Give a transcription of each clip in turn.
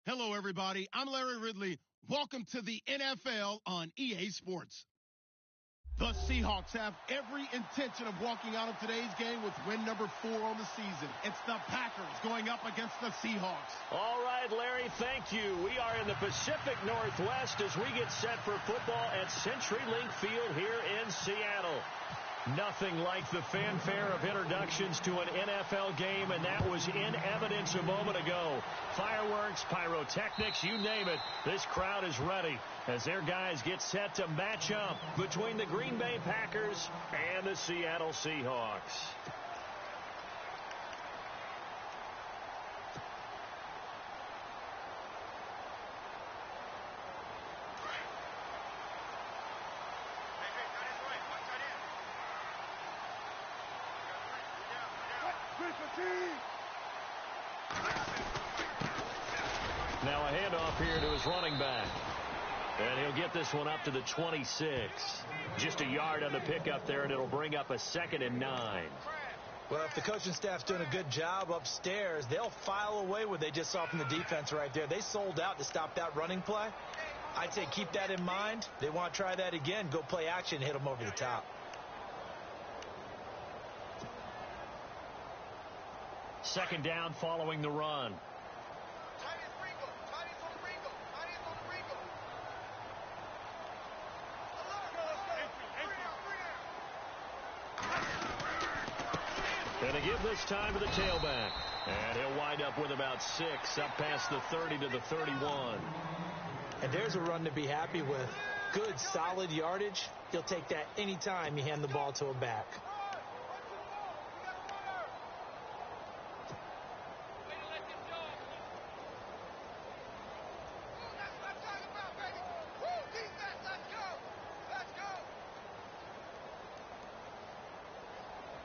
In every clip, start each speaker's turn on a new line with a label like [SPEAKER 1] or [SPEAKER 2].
[SPEAKER 1] Hello, everybody. I'm Larry Ridley. Welcome to the NFL on EA Sports. The Seahawks have every intention of walking out of today's game with win number 4 on the season. It's the Packers going up against the Seahawks.
[SPEAKER 2] All right, Larry, thank you. We are in the Pacific Northwest as we get set for football at CenturyLink Field here in Seattle. Nothing like the fanfare of introductions to an NFL game, and that was in evidence a moment ago. Fireworks, pyrotechnics, you name it. This crowd is ready as their guys get set to match up between the Green Bay Packers and the Seattle Seahawks. Now a handoff here to his running back. And he'll get this one up to the 26. Just a yard on the pickup there, and it'll bring up a 2nd and 9.
[SPEAKER 3] Well, if the coaching staff's doing a good job upstairs, they'll file away what they just saw from the defense right there. They sold out to stop that running play. I'd say keep that in mind. They want to try that again. Go play action and hit them over the top.
[SPEAKER 2] Second down following the run. And to give this time to the tailback. And he'll wind up with about 6 up past the 30 to the 31.
[SPEAKER 3] And there's a run to be happy with. Good, solid yardage. He'll take that anytime you hand the ball to a back.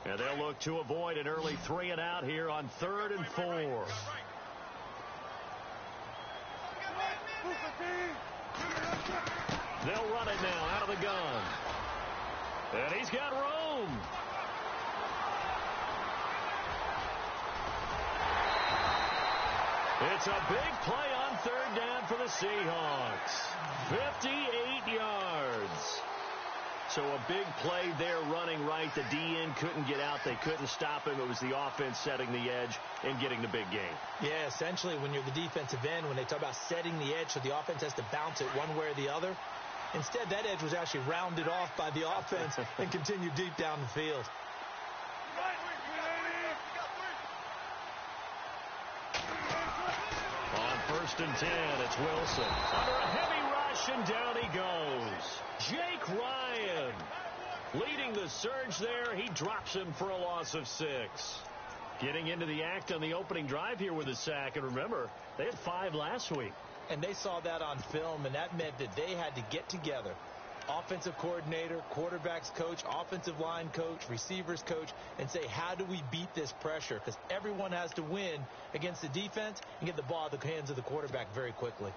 [SPEAKER 2] And they'll look to avoid an early 3 and out here on 3rd and 4. They'll run it now out of the gun. And he's got room. It's a big play on 3rd down for the Seahawks. 58 yards. So a big play there running right. The DN couldn't get out. They couldn't stop him. It was the offense setting the edge and getting the big gain.
[SPEAKER 3] Yeah, essentially when you're the defensive end, when they talk about setting the edge so the offense has to bounce it one way or the other, instead that edge was actually rounded off by the offense and continued deep down the field.
[SPEAKER 2] On 1st and 10, it's Wilson. Under a heavy rush, and down he goes. Jake Ryan leading the surge there. He drops him for a loss of 6. Getting into the act on the opening drive here with a sack. And remember, they had 5 last week.
[SPEAKER 3] And they saw that on film, and that meant that they had to get together. Offensive coordinator, quarterbacks coach, offensive line coach, receivers coach, and say, how do we beat this pressure? Because everyone has to win against the defense and get the ball out of the hands of the quarterback very quickly.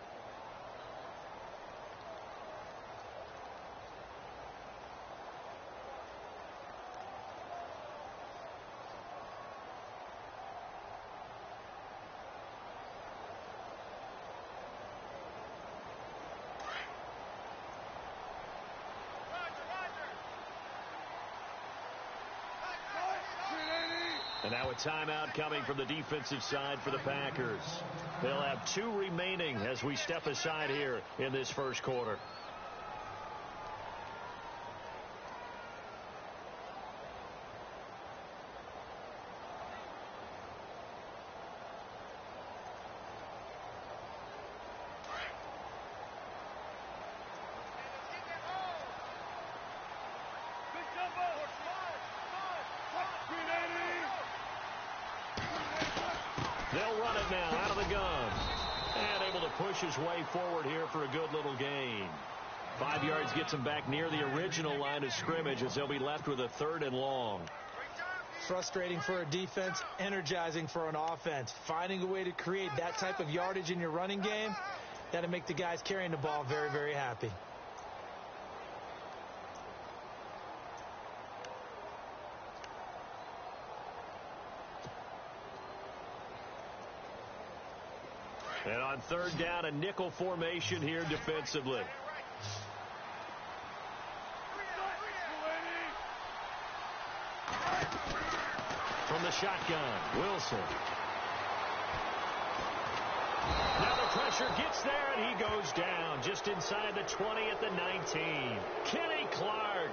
[SPEAKER 2] And now a timeout coming from the defensive side for the Packers. They'll have 2 remaining as we step aside here in this first quarter. They'll run it now out of the gun. And able to push his way forward here for a good little gain. 5 yards gets him back near the original line of scrimmage as they'll be left with a 3rd and long.
[SPEAKER 3] Frustrating for a defense, energizing for an offense. Finding a way to create that type of yardage in your running game, that'll make the guys carrying the ball very, very happy.
[SPEAKER 2] And On third down, a nickel formation here defensively. From the shotgun, Wilson. Now the pressure gets there, and he goes down just inside the 20 at the 19. Kenny Clark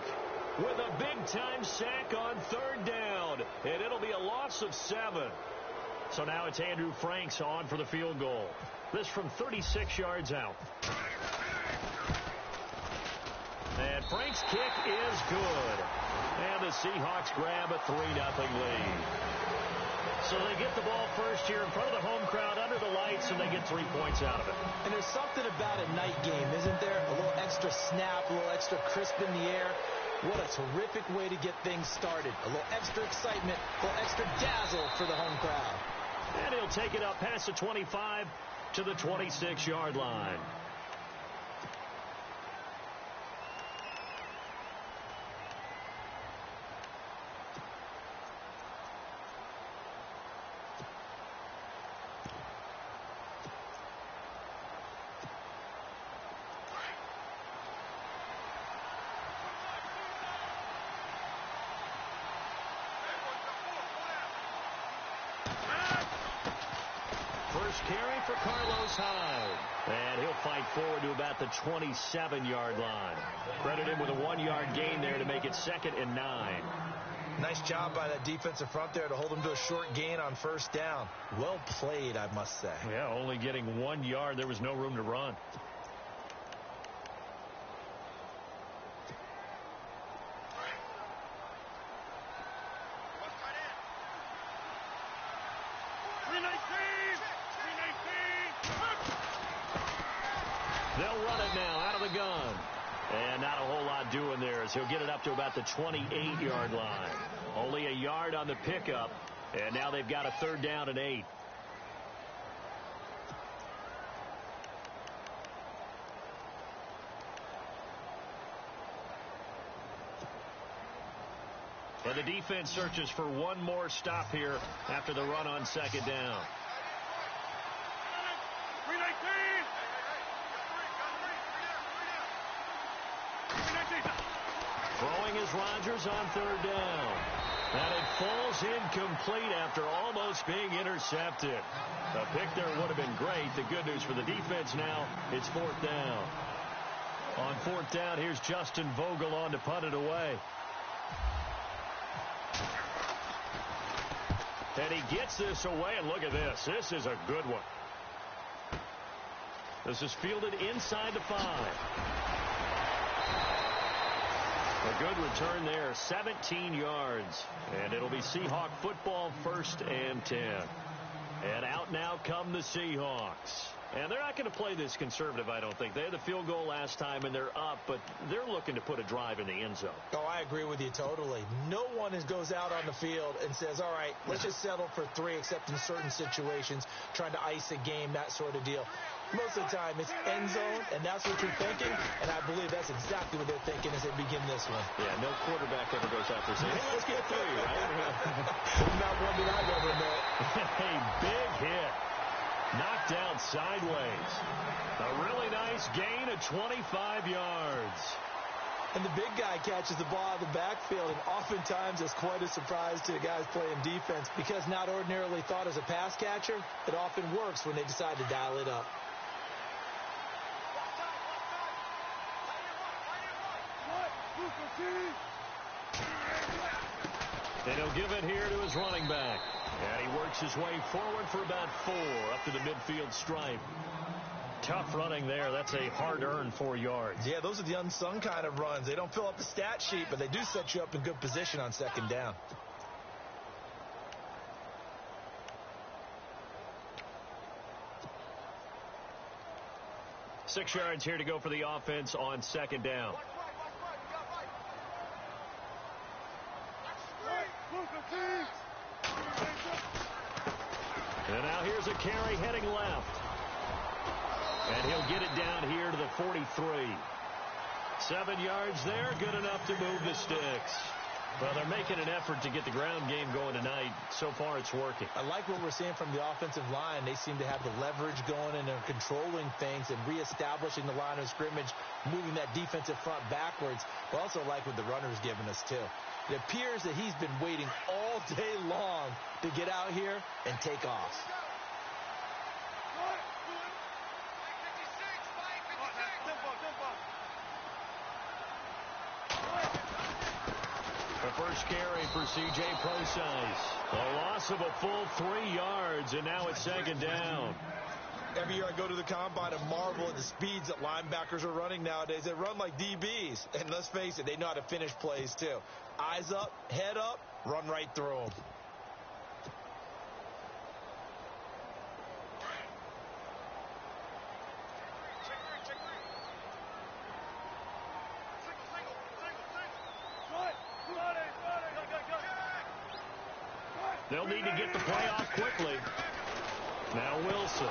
[SPEAKER 2] with a big-time sack on third down, and it'll be a loss of 7. So now it's Andrew Franks on for the field goal. This from 36 yards out. And Frank's kick is good. And the Seahawks grab a 3-0 lead. So they get the ball first here in front of the home crowd under the lights, and they get 3 points out of it.
[SPEAKER 3] And there's something about a night game, isn't there? A little extra snap, a little extra crisp in the air. What a terrific way to get things started. A little extra excitement, a little extra dazzle for the home crowd.
[SPEAKER 2] And he'll take it up past the 25 to the 26-yard line. First carry for Carlos Hyde. And he'll fight forward to about the 27-yard line. Credit him with a 1-yard gain there to make it 2nd and 9.
[SPEAKER 3] Nice job by that defensive front there to hold him to a short gain on first down. Well played, I must say.
[SPEAKER 2] Yeah, only getting 1 yard. There was no room to run. They'll run it now out of the gun. And not a whole lot doing there as he'll get it up to about the 28-yard line. Only a yard on the pickup. And now they've got a 3rd down and 8. And the defense searches for one more stop here after the run on 2nd down. Throwing is Rodgers on 3rd down. And it falls incomplete after almost being intercepted. A pick there would have been great. The good news for the defense now, it's 4th down. On 4th down, here's Justin Vogel on to punt it away. And he gets this away, and look at this. This is a good one. This is fielded inside the 5. A good return there, 17 yards. And it'll be Seahawk football, 1st and 10. And out now come the Seahawks. And they're not going to play this conservative, I don't think. They had the field goal last time, and they're up, but they're looking to put a drive in the end zone.
[SPEAKER 3] Oh, I agree with you totally. No one goes out on the field and says, all right, let's just settle for 3, except in certain situations, trying to ice a game, that sort of deal. Most of the time, it's end zone, and that's what you're thinking, and I believe that's exactly what they're thinking as they begin this one.
[SPEAKER 2] Yeah, no quarterback ever goes out there saying, hey, let's get 3, right?
[SPEAKER 3] Not one that I've ever met.
[SPEAKER 2] A big hit. Knocked down sideways. A really nice gain of 25 yards.
[SPEAKER 3] And the big guy catches the ball out of the backfield, and oftentimes it's quite a surprise to the guys playing defense because not ordinarily thought as a pass catcher, it often works when they decide to dial it up.
[SPEAKER 2] And he'll give it here to his running back. And he works his way forward for about 4 up to the midfield stripe. Tough running there. That's a hard-earned 4 yards.
[SPEAKER 3] Yeah, those are the unsung kind of runs. They don't fill up the stat sheet, but they do set you up in good position on 2nd down.
[SPEAKER 2] Six yards here to go for the offense on 2nd down. And now here's a carry heading left. And he'll get it down here to the 43. 7 yards there, good enough to move the sticks. Well, they're making an effort to get the ground game going tonight. So far, it's working.
[SPEAKER 3] I like what we're seeing from the offensive line. They seem to have the leverage going, and they're controlling things and reestablishing the line of scrimmage, moving that defensive front backwards. But also like what the runner's giving us, too. It appears that he's been waiting all day long to get out here and take off.
[SPEAKER 2] The first carry for C.J. Procise. A loss of a full 3 yards, and now it's second down.
[SPEAKER 3] Every year I go to the combine and marvel at the speeds that linebackers are running nowadays. They run like DBs. And let's face it, they know how to finish plays, too. Eyes up, head up, run right through them.
[SPEAKER 2] They'll need to get the play off quickly. Now Wilson.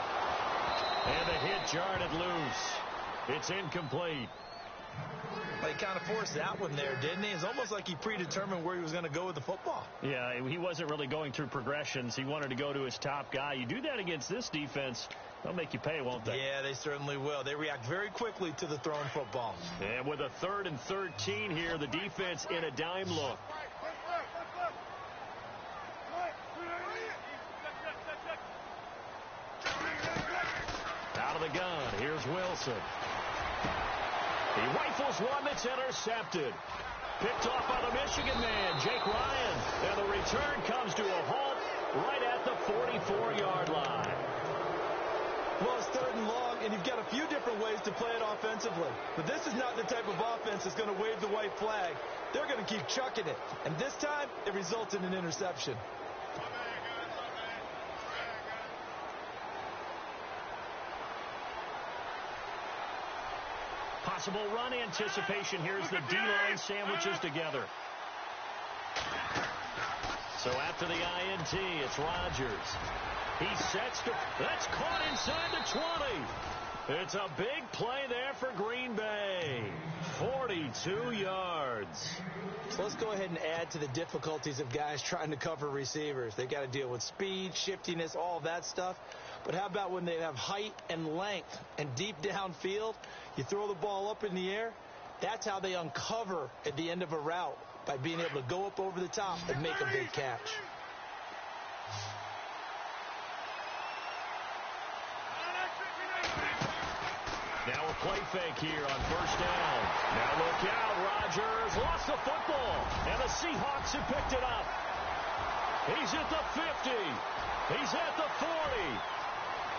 [SPEAKER 2] And the hit jarred it loose. It's incomplete.
[SPEAKER 3] He kind of forced that one there, didn't he? It's almost like he predetermined where he was going to go with the football.
[SPEAKER 2] Yeah, he wasn't really going through progressions. He wanted to go to his top guy. You do that against this defense, they'll make you pay, won't they?
[SPEAKER 3] Yeah, they certainly will. They react very quickly to the thrown football.
[SPEAKER 2] And with a 3rd and 13 here, the defense in a dime look. Out of the gun, here's Wilson. He rifles one that's intercepted. Picked off by the Michigan man, Jake Ryan. And the return comes to a halt right at the 44-yard line.
[SPEAKER 3] Well, it's 3rd and long, and you've got a few different ways to play it offensively. But this is not the type of offense that's going to wave the white flag. They're going to keep chucking it. And this time, it results in an interception.
[SPEAKER 2] Possible run anticipation. Here's the D-line sandwiches together. So after the INT, it's Rodgers. He sets to... That's caught inside the 20. It's a big play there for Green Bay. 42 yards.
[SPEAKER 3] So let's go ahead and add to the difficulties of guys trying to cover receivers. They've got to deal with speed, shiftiness, all that stuff. But how about when they have height and length and deep downfield? You throw the ball up in the air. That's how they uncover at the end of a route, by being able to go up over the top and make a big catch.
[SPEAKER 2] Now a play fake here on 1st down. Now look out, Rodgers lost the football, and the Seahawks have picked it up. He's at the 50. He's at the 40.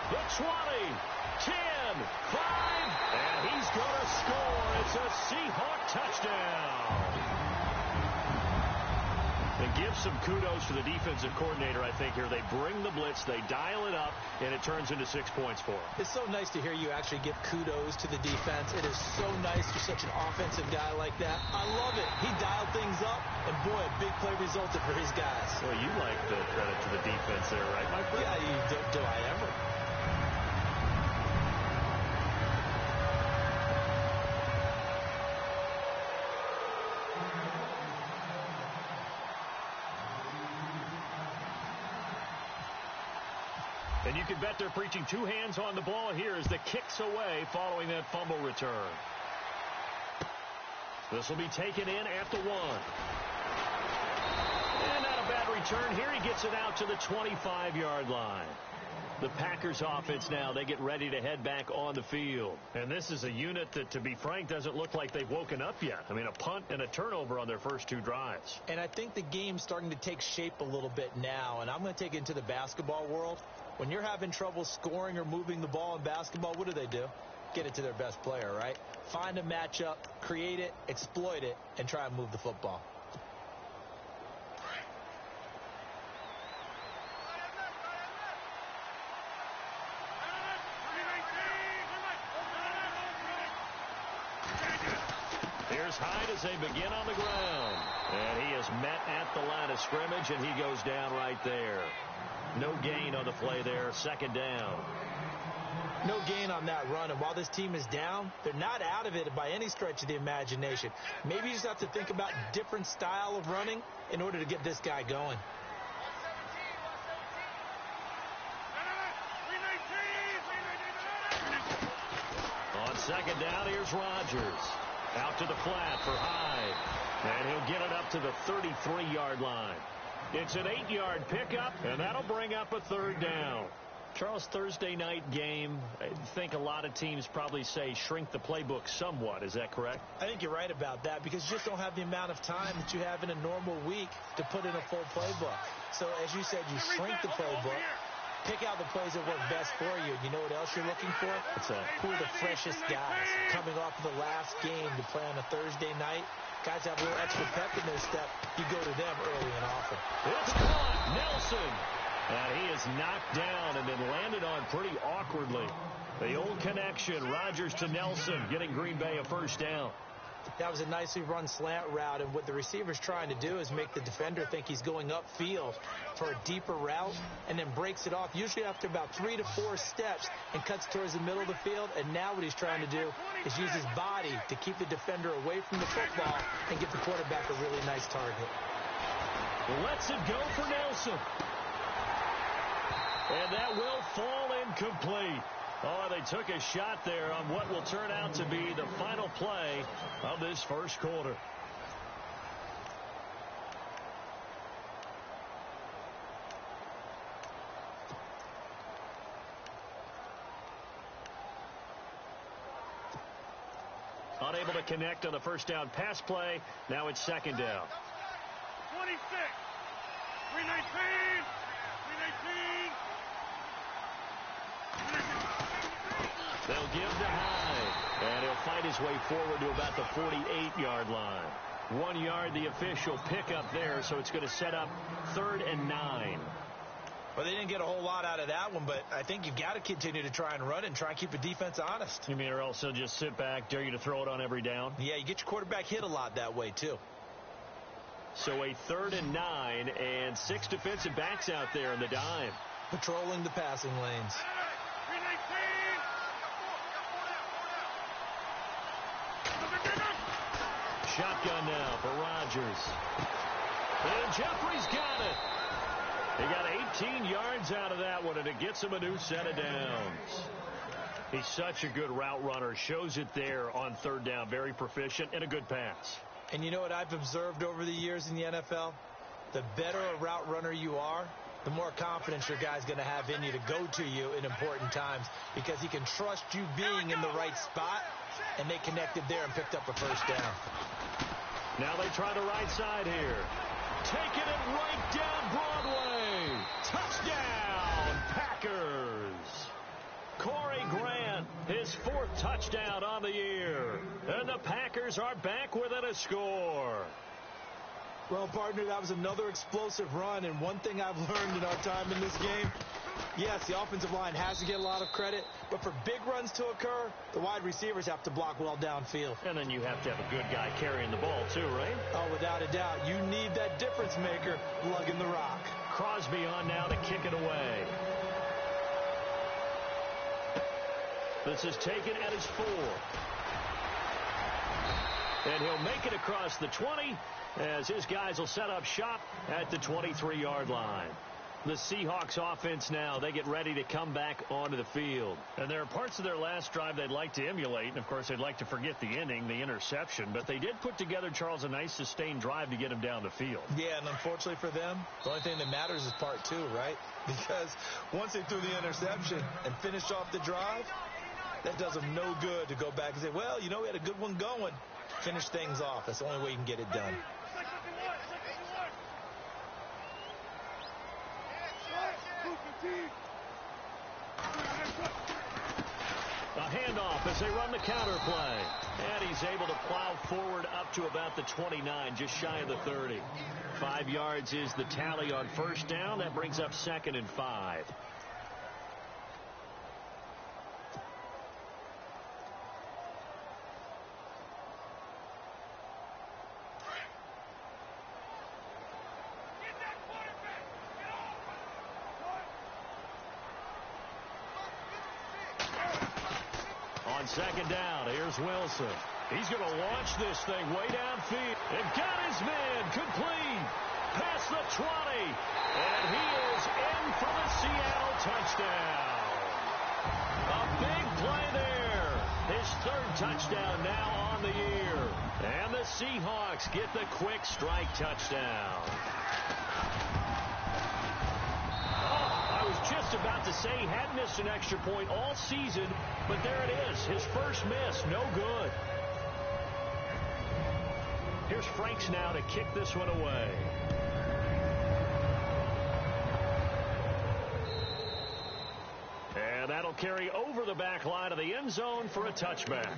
[SPEAKER 2] The 20, 10, 5, and he's going to score. It's a Seahawk touchdown. And give some kudos to the defensive coordinator, I think, here. They bring the blitz, they dial it up, and it turns into 6 points for them.
[SPEAKER 3] It's so nice to hear you actually give kudos to the defense. It is so nice for such an offensive guy like that. I love it. He dialed things up, and boy, a big play resulted for his guys.
[SPEAKER 2] Well, you like the credit to the defense there, right, my friend?
[SPEAKER 3] Yeah, do I ever?
[SPEAKER 2] And you can bet they're preaching 2 hands on the ball here as the kick's away following that fumble return. This will be taken in at the 1. And not a bad return here. He gets it out to the 25-yard line. The Packers offense now, they get ready to head back on the field. And this is a unit that, to be frank, doesn't look like they've woken up yet. I mean, a punt and a turnover on their first 2 drives.
[SPEAKER 3] And I think the game's starting to take shape a little bit now. And I'm going to take it into the basketball world. When you're having trouble scoring or moving the ball in basketball, what do? Get it to their best player, right? Find a matchup, create it, exploit it, and try and move the football.
[SPEAKER 2] Here's Hyde as they begin on the ground. And he is met at the line of scrimmage, and he goes down right there. No gain on the play there, 2nd down.
[SPEAKER 3] No gain on that run, and while this team is down, they're not out of it by any stretch of the imagination. Maybe you just have to think about different style of running in order to get this guy going.
[SPEAKER 2] On second down, here's Rodgers. Out to the flat for Hyde. And he'll get it up to the 33-yard line. It's an 8-yard pickup, and that'll bring up a third down. Charles, Thursday night game, I think a lot of teams probably say shrink the playbook somewhat. Is that correct?
[SPEAKER 3] I think you're right about that because you just don't have the amount of time that you have in a normal week to put in a full playbook. So, as you said, you shrink the playbook, pick out the plays that work best for you. And you know what else you're looking for? Who are the freshest guys coming off of the last game to play on a Thursday night? Guys have a little extra pep in their step. You go to them early and often.
[SPEAKER 2] It's caught. Nelson. And he is knocked down and then landed on pretty awkwardly. The old connection, Rodgers to Nelson, getting Green Bay a first down.
[SPEAKER 3] That was a nicely run slant route, and what the receiver's trying to do is make the defender think he's going upfield for a deeper route and then breaks it off, usually after about 3 to 4 steps, and cuts towards the middle of the field. And now what he's trying to do is use his body to keep the defender away from the football and give the quarterback a really nice target.
[SPEAKER 2] Lets it go for Nelson. And that will fall incomplete. Oh, they took a shot there on what will turn out to be the final play of this first quarter. Unable to connect on the first down pass play. Now it's second down.
[SPEAKER 4] 26, 319, 319.
[SPEAKER 2] They'll give to Hyde, and he'll fight his way forward to about the 48-yard line. 1 yard, the official pickup there, so it's going to set up 3rd and 9.
[SPEAKER 3] Well, they didn't get a whole lot out of that one, but I think you've got to continue to try and run it and try and keep the defense honest.
[SPEAKER 2] You mean or else they'll just sit back, dare you to throw it on every down?
[SPEAKER 3] Yeah, you get your quarterback hit a lot that way, too.
[SPEAKER 2] So a 3rd and 9, and 6 defensive backs out there in the dime.
[SPEAKER 3] Patrolling the passing lanes.
[SPEAKER 2] Shotgun now for Rodgers. And Jeffrey's got it. He got 18 yards out of that one, and it gets him a new set of downs. He's such a good route runner. Shows it there on 3rd down. Very proficient and a good pass.
[SPEAKER 3] And you know what I've observed over the years in the NFL? The better a route runner you are, the more confidence your guy's going to have in you to go to you in important times because he can trust you being in the right spot, and they connected there and picked up a first down.
[SPEAKER 2] Now they try the right side here. Taking it right down Broadway. Touchdown, Packers. Corey Grant, his 4th touchdown on the year. And the Packers are back within a score.
[SPEAKER 3] Well, partner, that was another explosive run, and one thing I've learned in our time in this game, yes, the offensive line has to get a lot of credit, but for big runs to occur, the wide receivers have to block well downfield.
[SPEAKER 2] And then you have to have a good guy carrying the ball, too, right?
[SPEAKER 3] Oh, without a doubt. You need that difference maker lugging the rock.
[SPEAKER 2] Crosby on now to kick it away. This is taken at his 4. And he'll make it across the 20 as his guys will set up shop at the 23-yard line. The Seahawks offense now, they get ready to come back onto the field. And there are parts of their last drive they'd like to emulate. And, of course, they'd like to forget the inning, the interception. But they did put together, Charles, a nice sustained drive to get him down the field.
[SPEAKER 3] Yeah, and unfortunately for them, the only thing that matters is part 2, right? Because once they threw the interception and finished off the drive, that does them no good to go back and say, well, you know, we had a good one going. Finish things off. That's the only way you can get it done.
[SPEAKER 2] A handoff as they run the counter play. And he's able to plow forward up to about the 29, just shy of the 30. 5 yards is the tally on first down. That brings up 2nd and 5. second down, here's Wilson. He's going to launch this thing way downfield. And got his man complete. Past the 20. And he is in for the Seattle touchdown. A big play there. His third touchdown now on the year. And the Seahawks get the quick strike touchdown. I was just about to say he had missed an extra point all season, but there it is. His first miss, no good. Here's Franks now to kick this one away. And that'll carry over the back line of the end zone for a touchback.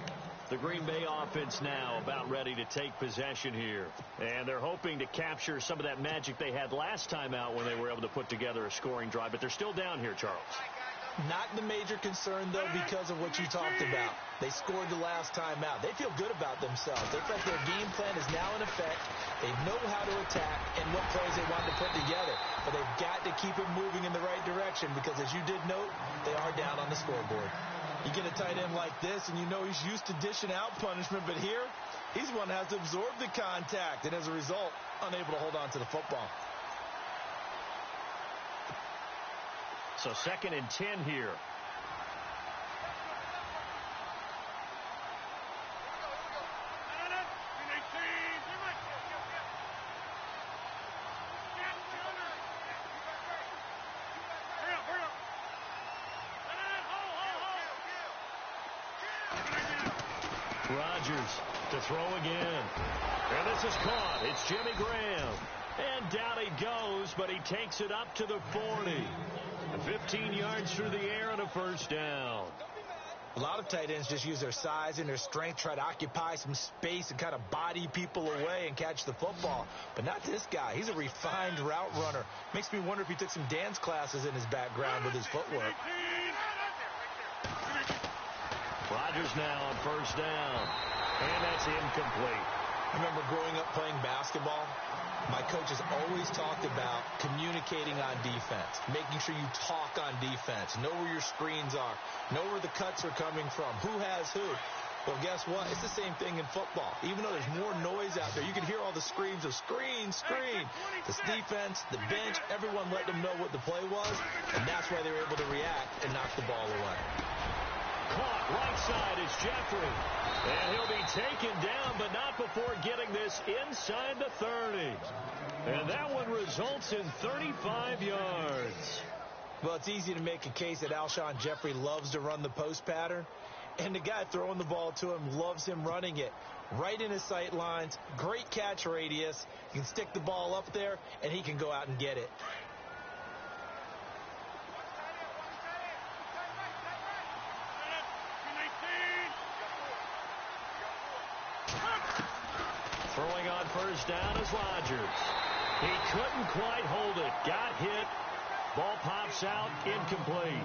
[SPEAKER 2] The Green Bay offense now about ready to take possession here. And they're hoping to capture some of that magic they had last time out when they were able to put together a scoring drive. But they're still down here, Charles.
[SPEAKER 3] Not the major concern, though, because of what you talked about. They scored the last time out. They feel good about themselves. They felt their game plan is now in effect. They know how to attack and what plays they want to put together. But they've got to keep it moving in the right direction because, as you did note, they are down on the scoreboard. You get a tight end like this, and you know he's used to dishing out punishment. But here, he's one that has to absorb the contact, and as a result, unable to hold on to the football.
[SPEAKER 2] So 2nd and 10 here. Rodgers to throw again. And this is caught. It's Jimmy Graham. And down he goes, but he takes it up to the 40. 15 yards through the air and a first down.
[SPEAKER 3] A lot of tight ends just use their size and their strength, try to occupy some space and kind of body people away and catch the football. But not this guy. He's a refined route runner. Makes me wonder if he took some dance classes in his background with his footwork.
[SPEAKER 2] Rodgers now on first down. And that's incomplete.
[SPEAKER 3] I remember growing up playing basketball. My coaches always talked about communicating on defense, making sure you talk on defense, know where your screens are, know where the cuts are coming from, who has who. Well, guess what? It's the same thing in football. Even though there's more noise out there, you can hear all the screams of screen, screen. This defense, the bench, everyone let them know what the play was, and that's why they were able to react and knock the ball away.
[SPEAKER 2] Caught right side is Jeffrey. And he'll be taken down, but not before getting this inside the 30. And that one results in 35 yards.
[SPEAKER 3] Well, it's easy to make a case that Alshon Jeffrey loves to run the post pattern. And the guy throwing the ball to him loves him running it. Right in his sight lines, great catch radius. You can stick the ball up there, and he can go out and get it.
[SPEAKER 2] Throwing on first down is Rodgers. He couldn't quite hold it. Got hit. Ball pops out. Incomplete.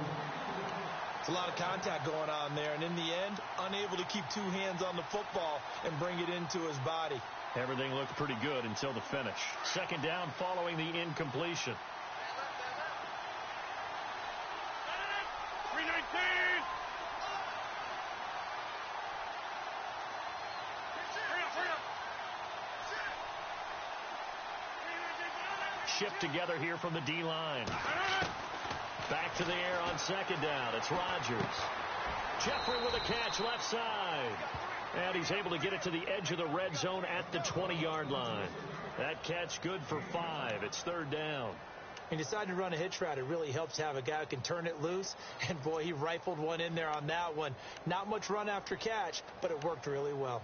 [SPEAKER 3] It's a lot of contact going on there, and in the end, unable to keep two hands on the football and bring it into his body.
[SPEAKER 2] Everything looked pretty good until the finish. Second down following the incompletion.
[SPEAKER 4] 319.
[SPEAKER 2] Shift together here from the D-line. Back to the air on second down. It's Rodgers. Jeffrey with a catch left side. And he's able to get it to the edge of the red zone at the 20-yard line. That catch good for 5. It's third down.
[SPEAKER 3] He decided to run a hitch route. It really helps to have a guy who can turn it loose. And, boy, he rifled one in there on that one. Not much run after catch, but it worked really well.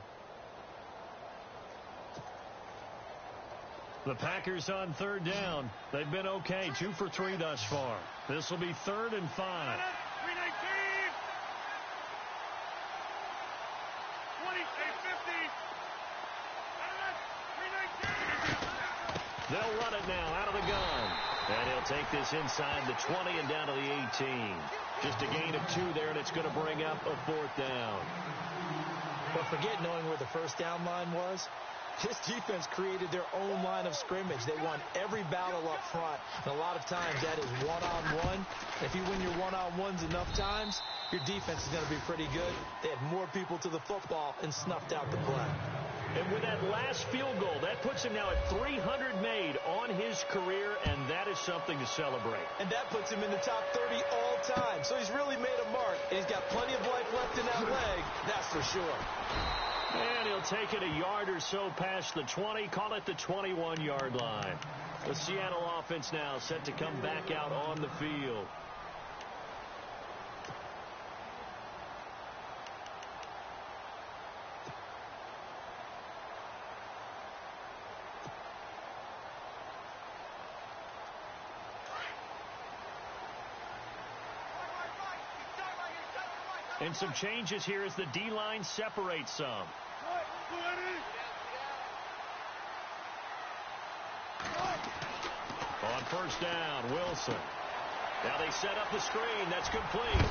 [SPEAKER 2] The Packers on third down. They've been okay, 2 for 3 thus far. This will be 3rd and 5.
[SPEAKER 4] 319. 20, 50. 319.
[SPEAKER 2] They'll run it now out of the gun. And he'll take this inside the 20 and down to the 18. Just a gain of 2 there, and it's going to bring up a 4th down.
[SPEAKER 3] But forget knowing where the first down line was. This defense created their own line of scrimmage. They won every battle up front. And a lot of times that is one-on-one. If you win your one-on-ones enough times, your defense is going to be pretty good. They had more people to the football and snuffed out the play.
[SPEAKER 2] And with that last field goal, that puts him now at 300 made on his career, and that is something to celebrate.
[SPEAKER 3] And that puts him in the top 30 all time. So he's really made a mark, and he's got plenty of life left in that leg, that's for sure.
[SPEAKER 2] And he'll take it a yard or so past the 20, call it the 21-yard line. The Seattle offense now set to come back out on the field. And some changes here as the D-line separates some. On first down, Wilson. Now they set up the screen. That's complete.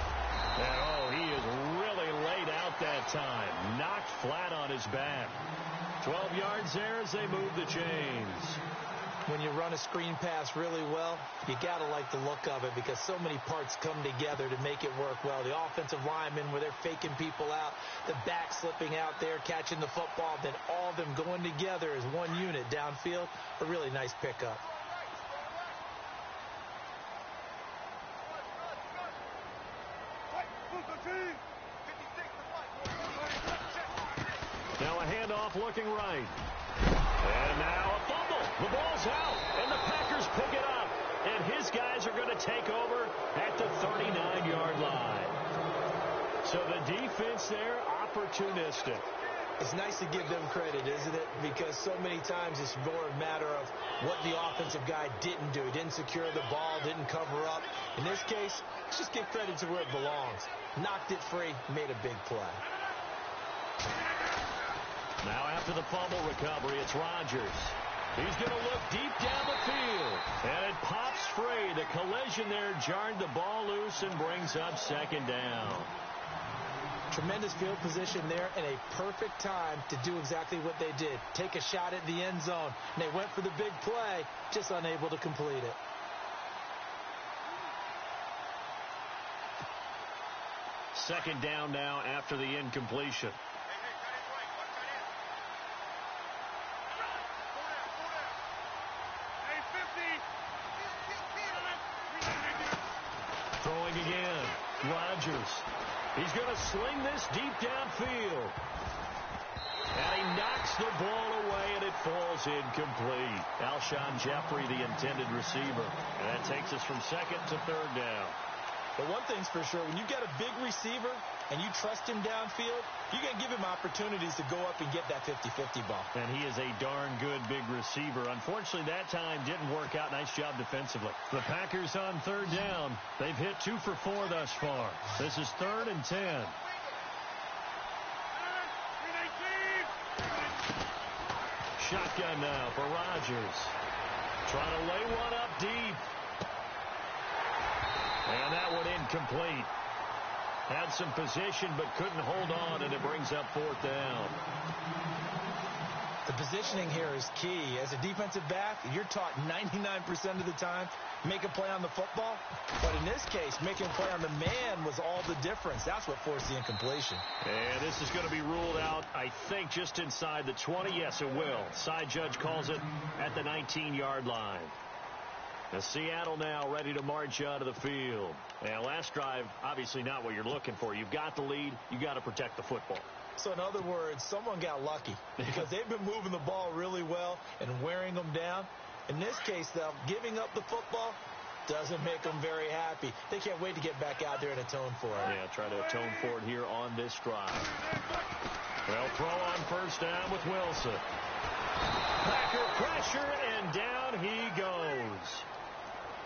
[SPEAKER 2] And, he is really laid out that time. Knocked flat on his back. 12 yards there as they move the chains.
[SPEAKER 3] When you run a screen pass really well, you got to like the look of it because so many parts come together to make it work well. The offensive linemen where they're faking people out, the back slipping out there, catching the football, then all of them going together as one unit downfield. A really nice pickup.
[SPEAKER 2] Now a handoff looking right. And now a fumble. The ball's out, and the Packers pick it up. And his guys are going to take over at the 39-yard line. So the defense there, opportunistic.
[SPEAKER 3] It's nice to give them credit, isn't it? Because so many times it's more a matter of what the offensive guy didn't do. He didn't secure the ball, didn't cover up. In this case, let's just give credit to where it belongs. Knocked it free, made a big play.
[SPEAKER 2] Now after the fumble recovery, it's Rodgers. He's going to look deep down the field. And it pops free. The collision there jarred the ball loose and brings up second down.
[SPEAKER 3] Tremendous field position there and a perfect time to do exactly what they did. Take a shot at the end zone. And they went for the big play, just unable to complete it.
[SPEAKER 2] Second down now after the incompletion. Throwing again. Rodgers. He's going to sling this deep downfield. And he knocks the ball away, and it falls incomplete. Alshon Jeffrey, the intended receiver. And that takes us from second to third down.
[SPEAKER 3] But one thing's for sure, when you've got a big receiver and you trust him downfield, you're going to give him opportunities to go up and get that 50-50 ball.
[SPEAKER 2] And he is a darn good big receiver. Unfortunately, that time didn't work out. Nice job defensively. The Packers on third down. They've hit 2 for 4 thus far. This is 3rd and 10. Shotgun now for Rodgers. Trying to lay one up deep. And that one incomplete. Had some position but couldn't hold on, and it brings up 4th down.
[SPEAKER 3] The positioning here is key. As a defensive back, you're taught 99% of the time, make a play on the football. But in this case, making a play on the man was all the difference. That's what forced the incompletion.
[SPEAKER 2] And this is going to be ruled out, I think, just inside the 20. Yes, it will. Side judge calls it at the 19-yard line. Now Seattle now ready to march out of the field. And last drive, obviously not what you're looking for. You've got the lead. You've got to protect the football.
[SPEAKER 3] So in other words, someone got lucky because they've been moving the ball really well and wearing them down. In this case, though, giving up the football doesn't make them very happy. They can't wait to get back out there and atone for it.
[SPEAKER 2] Yeah, try to atone for it here on this drive. Well, throw on first down with Wilson. Packer pressure, and down he goes.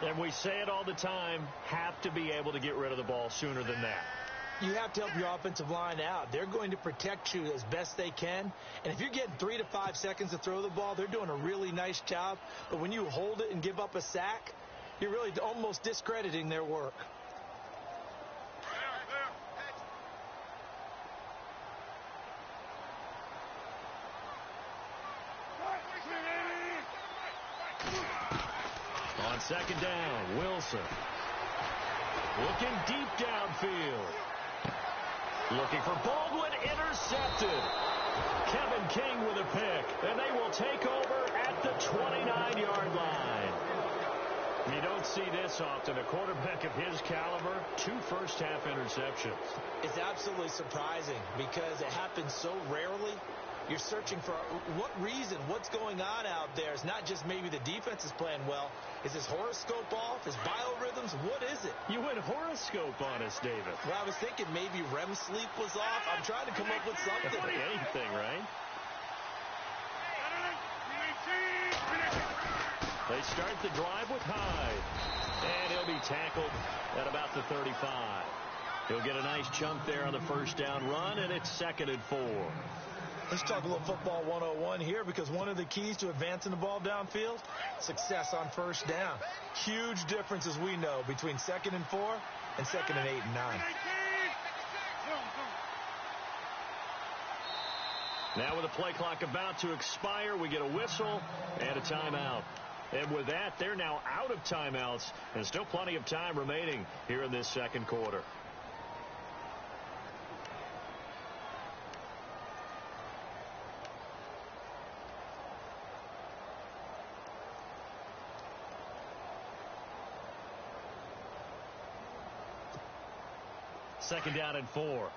[SPEAKER 2] And we say it all the time, have to be able to get rid of the ball sooner than that.
[SPEAKER 3] You have to help your offensive line out. They're going to protect you as best they can. And if you're getting 3 to 5 seconds to throw the ball, they're doing a really nice job. But when you hold it and give up a sack, you're really almost discrediting their work.
[SPEAKER 2] On second down, Wilson. Looking deep downfield. Looking for Baldwin, intercepted. Kevin King with a pick, and they will take over at the 29-yard line. You don't see this often. A quarterback of his caliber, 2 first-half interceptions.
[SPEAKER 3] It's absolutely surprising because it happens so rarely. You're searching for what reason, what's going on out there. It's not just maybe the defense is playing well. Is his horoscope off? His biorhythms? What is it?
[SPEAKER 2] You went horoscope on us, David.
[SPEAKER 3] Well, I was thinking maybe REM sleep was off. I'm trying to come up with something.
[SPEAKER 2] Anything, right? They start the drive with Hyde. And he'll be tackled at about the 35. He'll get a nice chunk there on the first down run, and it's 2nd and 4.
[SPEAKER 3] Let's talk a little football 101 here, because one of the keys to advancing the ball downfield, success on first down. Huge difference, as we know, between 2nd and 4 and 2nd and 8 and 9.
[SPEAKER 2] Now with the play clock about to expire, we get a whistle and a timeout. And with that, they're now out of timeouts, and still plenty of time remaining here in this second quarter. Second down and 4.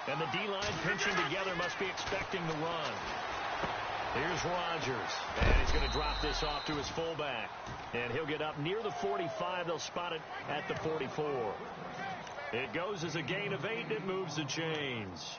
[SPEAKER 2] And the D-line pinching together, must be expecting the run. Here's Rodgers. And he's going to drop this off to his fullback. And he'll get up near the 45. They'll spot it at the 44. It goes as a gain of 8, and it moves the chains.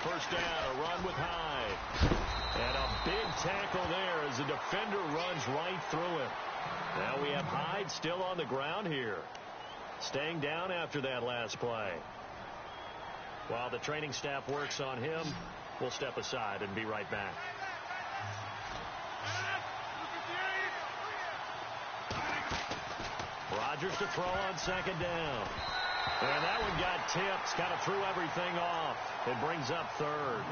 [SPEAKER 2] First down, a run with Hyde. And a big tackle there as the defender runs right through him. Now we have Hyde still on the ground here, staying down after that last play. While the training staff works on him, we'll step aside and be right back. Rodgers to throw on second down. And that one got tipped. Kind of threw everything off. It brings up third.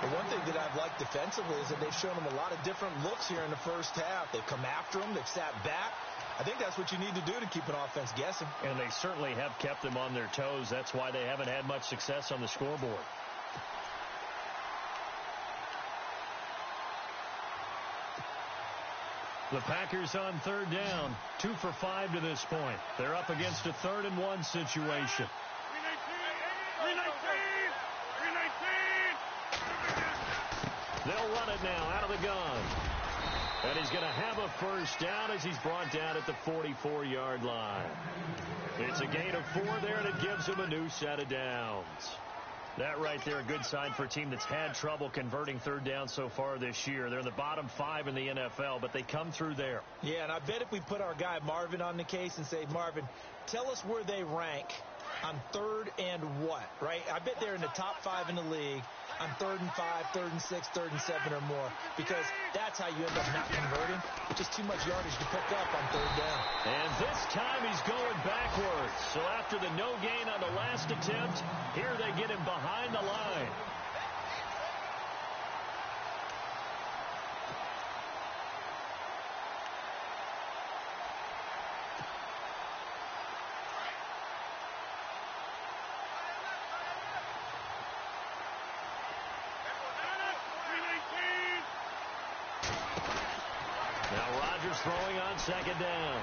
[SPEAKER 3] The one thing that I've liked defensively is that they've shown them a lot of different looks here in the first half. They've come after them. They've sat back. I think that's what you need to do to keep an offense guessing.
[SPEAKER 2] And they certainly have kept them on their toes. That's why they haven't had much success on the scoreboard. The Packers on third down, 2 for 5 to this point. They're up against a 3rd and 1 situation. They'll run it now out of the gun. And he's going to have a first down as he's brought down at the 44-yard line. It's a gain of 4 there, and it gives him a new set of downs. That right there, a good sign for a team that's had trouble converting third down so far this year. They're in the bottom 5 in the NFL, but they come through there.
[SPEAKER 3] Yeah, and I bet if we put our guy Marvin on the case and say, Marvin, tell us where they rank on 3rd and what, right? I bet they're in the top 5 in the league on 3rd and 5, 3rd and 6, 3rd and 7 or more, because that's how you end up not converting. Just too much yardage to pick up on 3rd down.
[SPEAKER 2] And this time he's going backwards. So after the no gain on the last attempt, here they get him behind the line. Throwing on second down.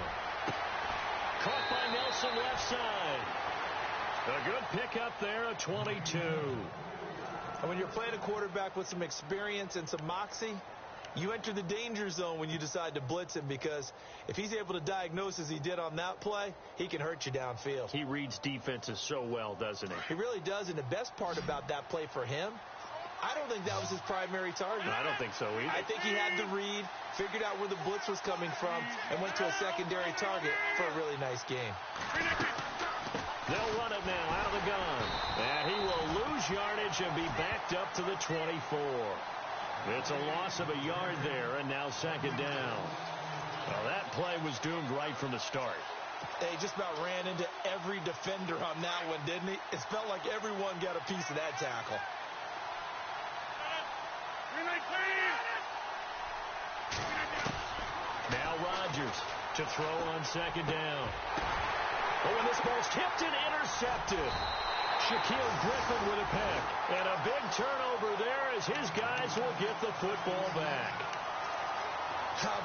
[SPEAKER 2] Caught by Nelson left side. A good pickup there at 22.
[SPEAKER 3] And when you're playing a quarterback with some experience and some moxie, you enter the danger zone when you decide to blitz him, because if he's able to diagnose as he did on that play, he can hurt you downfield.
[SPEAKER 2] He reads defenses so well, doesn't he?
[SPEAKER 3] He really does, and the best part about that play for him, I don't think that was his primary target.
[SPEAKER 2] I don't think so either.
[SPEAKER 3] I think he had the read, figured out where the blitz was coming from, and went to a secondary target for a really nice game.
[SPEAKER 2] They'll run it now out of the gun. And he will lose yardage and be backed up to the 24. It's a loss of a yard there, and now second down. Well, that play was doomed right from the start.
[SPEAKER 3] He just about ran into every defender on that one, didn't he? It felt like everyone got a piece of that tackle.
[SPEAKER 2] Now Rodgers to throw on second down. Oh, and this ball's tipped and intercepted. Shaquille Griffin with a pick. And a big turnover there as his guys will get the football back.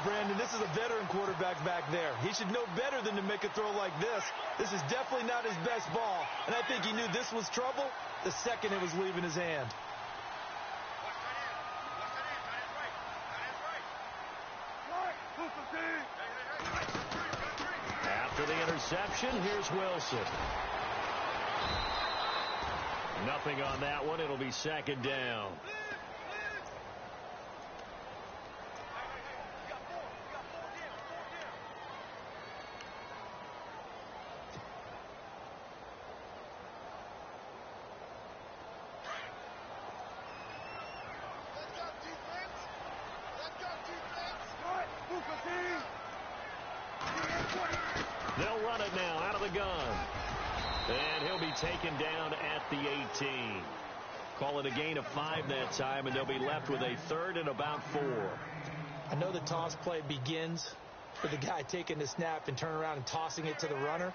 [SPEAKER 3] Brandon, this is a veteran quarterback back there. He should know better than to make a throw like this. This is definitely not his best ball. And I think he knew this was trouble the second it was leaving his hand.
[SPEAKER 2] After the interception, here's Wilson. Nothing on that one. It'll be second down. They'll run it now out of the gun. And he'll be taken down at the 18. Call it a gain of 5 that time, and they'll be left with a third and about 4.
[SPEAKER 3] I know the toss play begins with the guy taking the snap and turning around and tossing it to the runner.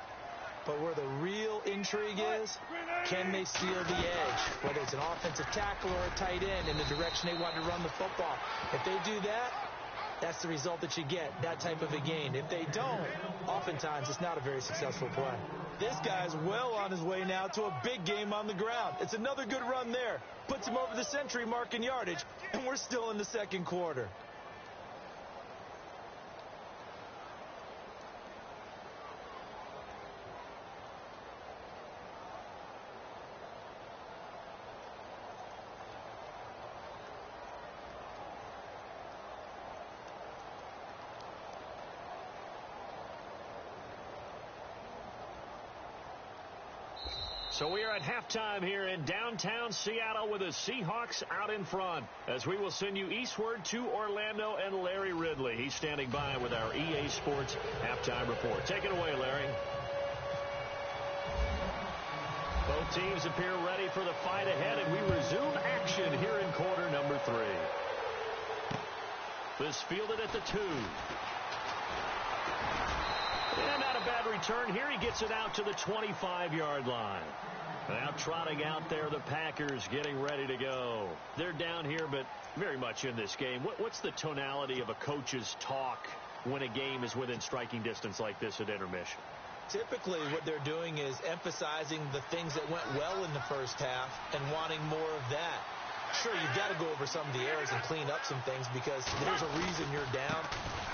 [SPEAKER 3] But where the real intrigue is, can they steal the edge? Whether it's an offensive tackle or a tight end in the direction they want to run the football. If they do that, that's the result that you get, that type of a gain. If they don't, oftentimes it's not a very successful play. This guy's well on his way now to a big game on the ground. It's another good run there. Puts him over the century mark in yardage, and we're still in the second quarter.
[SPEAKER 2] So we are at halftime here in downtown Seattle with the Seahawks out in front as we will send you eastward to Orlando and Larry Ridley. He's standing by with our EA Sports halftime report. Take it away, Larry. Both teams appear ready for the fight ahead, and we resume action here in quarter number 3. This fielded at the 2. And not a bad return here. He gets it out to the 25-yard line. Now trotting out there, the Packers getting ready to go. They're down here, but very much in this game. What's the tonality of a coach's talk when a game is within striking distance like this at intermission?
[SPEAKER 3] Typically, what they're doing is emphasizing the things that went well in the first half and wanting more of that. Sure, you've got to go over some of the errors and clean up some things because there's a reason you're down.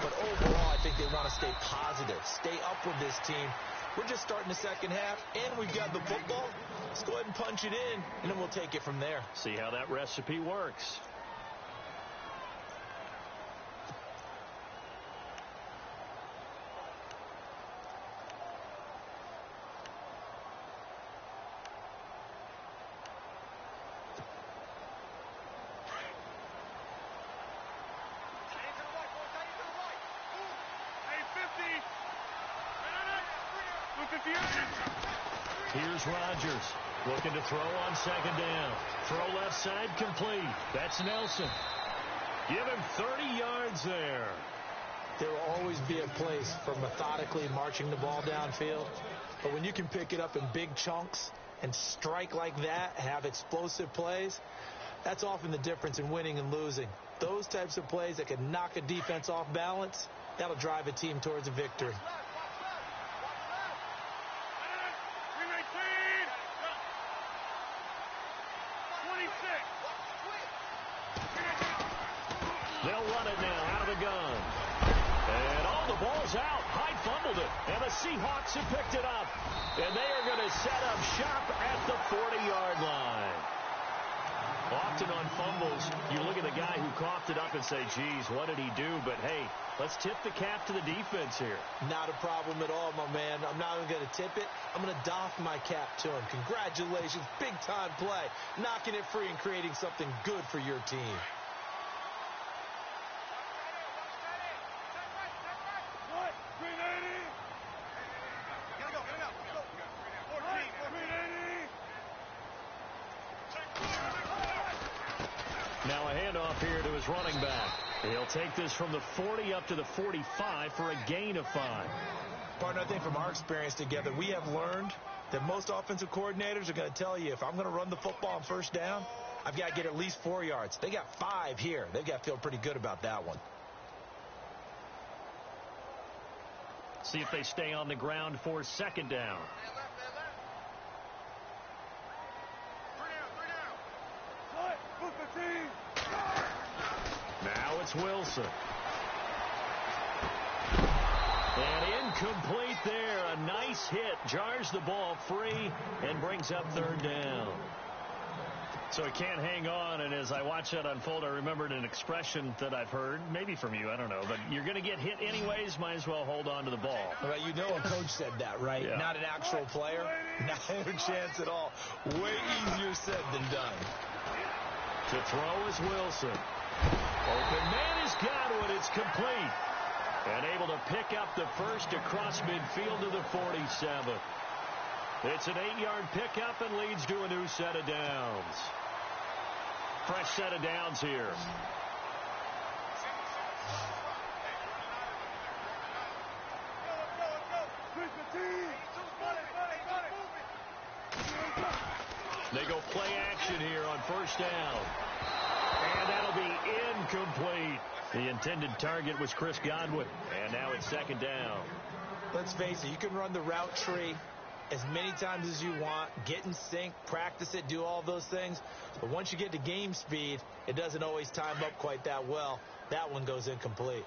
[SPEAKER 3] But overall, I think they want to stay positive, stay up with this team. We're just starting the second half, and we've got the football. Let's go ahead and punch it in, and then we'll take it from there.
[SPEAKER 2] See how that recipe works. Here's Rodgers looking to throw on second down. Throw left side complete. That's Nelson. Give him 30 yards there.
[SPEAKER 3] There will always be a place for methodically marching the ball downfield. But when you can pick it up in big chunks and strike like that, have explosive plays, that's often the difference in winning and losing. Those types of plays that can knock a defense off balance, that'll drive a team towards a victory.
[SPEAKER 2] They'll run it now out of the gun. And the ball's out. Hyde fumbled it. And the Seahawks have picked it up. And they are going to set up shop at the 40-yard line. Often on fumbles, you look at the guy who coughed it up and say, geez, what did he do? But, hey, let's tip the cap to the defense here.
[SPEAKER 3] Not a problem at all, my man. I'm not even going to tip it. I'm going to doff my cap to him. Congratulations. Big-time play. Knocking it free and creating something good for your team.
[SPEAKER 2] Now a handoff here to his running back. He'll take this from the 40 up to the 45 for a gain of 5.
[SPEAKER 3] Partner, I think from our experience together, we have learned that most offensive coordinators are going to tell you, if I'm going to run the football on first down, I've got to get at least 4 yards. They got 5 here. They've got to feel pretty good about that one.
[SPEAKER 2] See if they stay on the ground for second down. Now it's Wilson. And incomplete there. A nice hit. Jars the ball free and brings up third down. So he can't hang on, and as I watch that unfold, I remembered an expression that I've heard, maybe from you, I don't know, but you're going to get hit anyways, might as well hold on to the ball.
[SPEAKER 3] Well, you know a coach said that, right?
[SPEAKER 2] Yeah.
[SPEAKER 3] Not an actual player. Not a chance at all. Way easier said than done.
[SPEAKER 2] To throw is Wilson. Open man is Godwin. It's complete. And able to pick up the first across midfield to the 47. It's an 8-yard pickup and leads to a new set of downs. Fresh set of downs here. They go play action here on first down. And that'll be incomplete. The intended target was Chris Godwin. And now it's second down.
[SPEAKER 3] Let's face it, you can run the route tree as many times as you want, get in sync, practice it, do all those things. But once you get to game speed, it doesn't always time up quite that well. That one goes incomplete.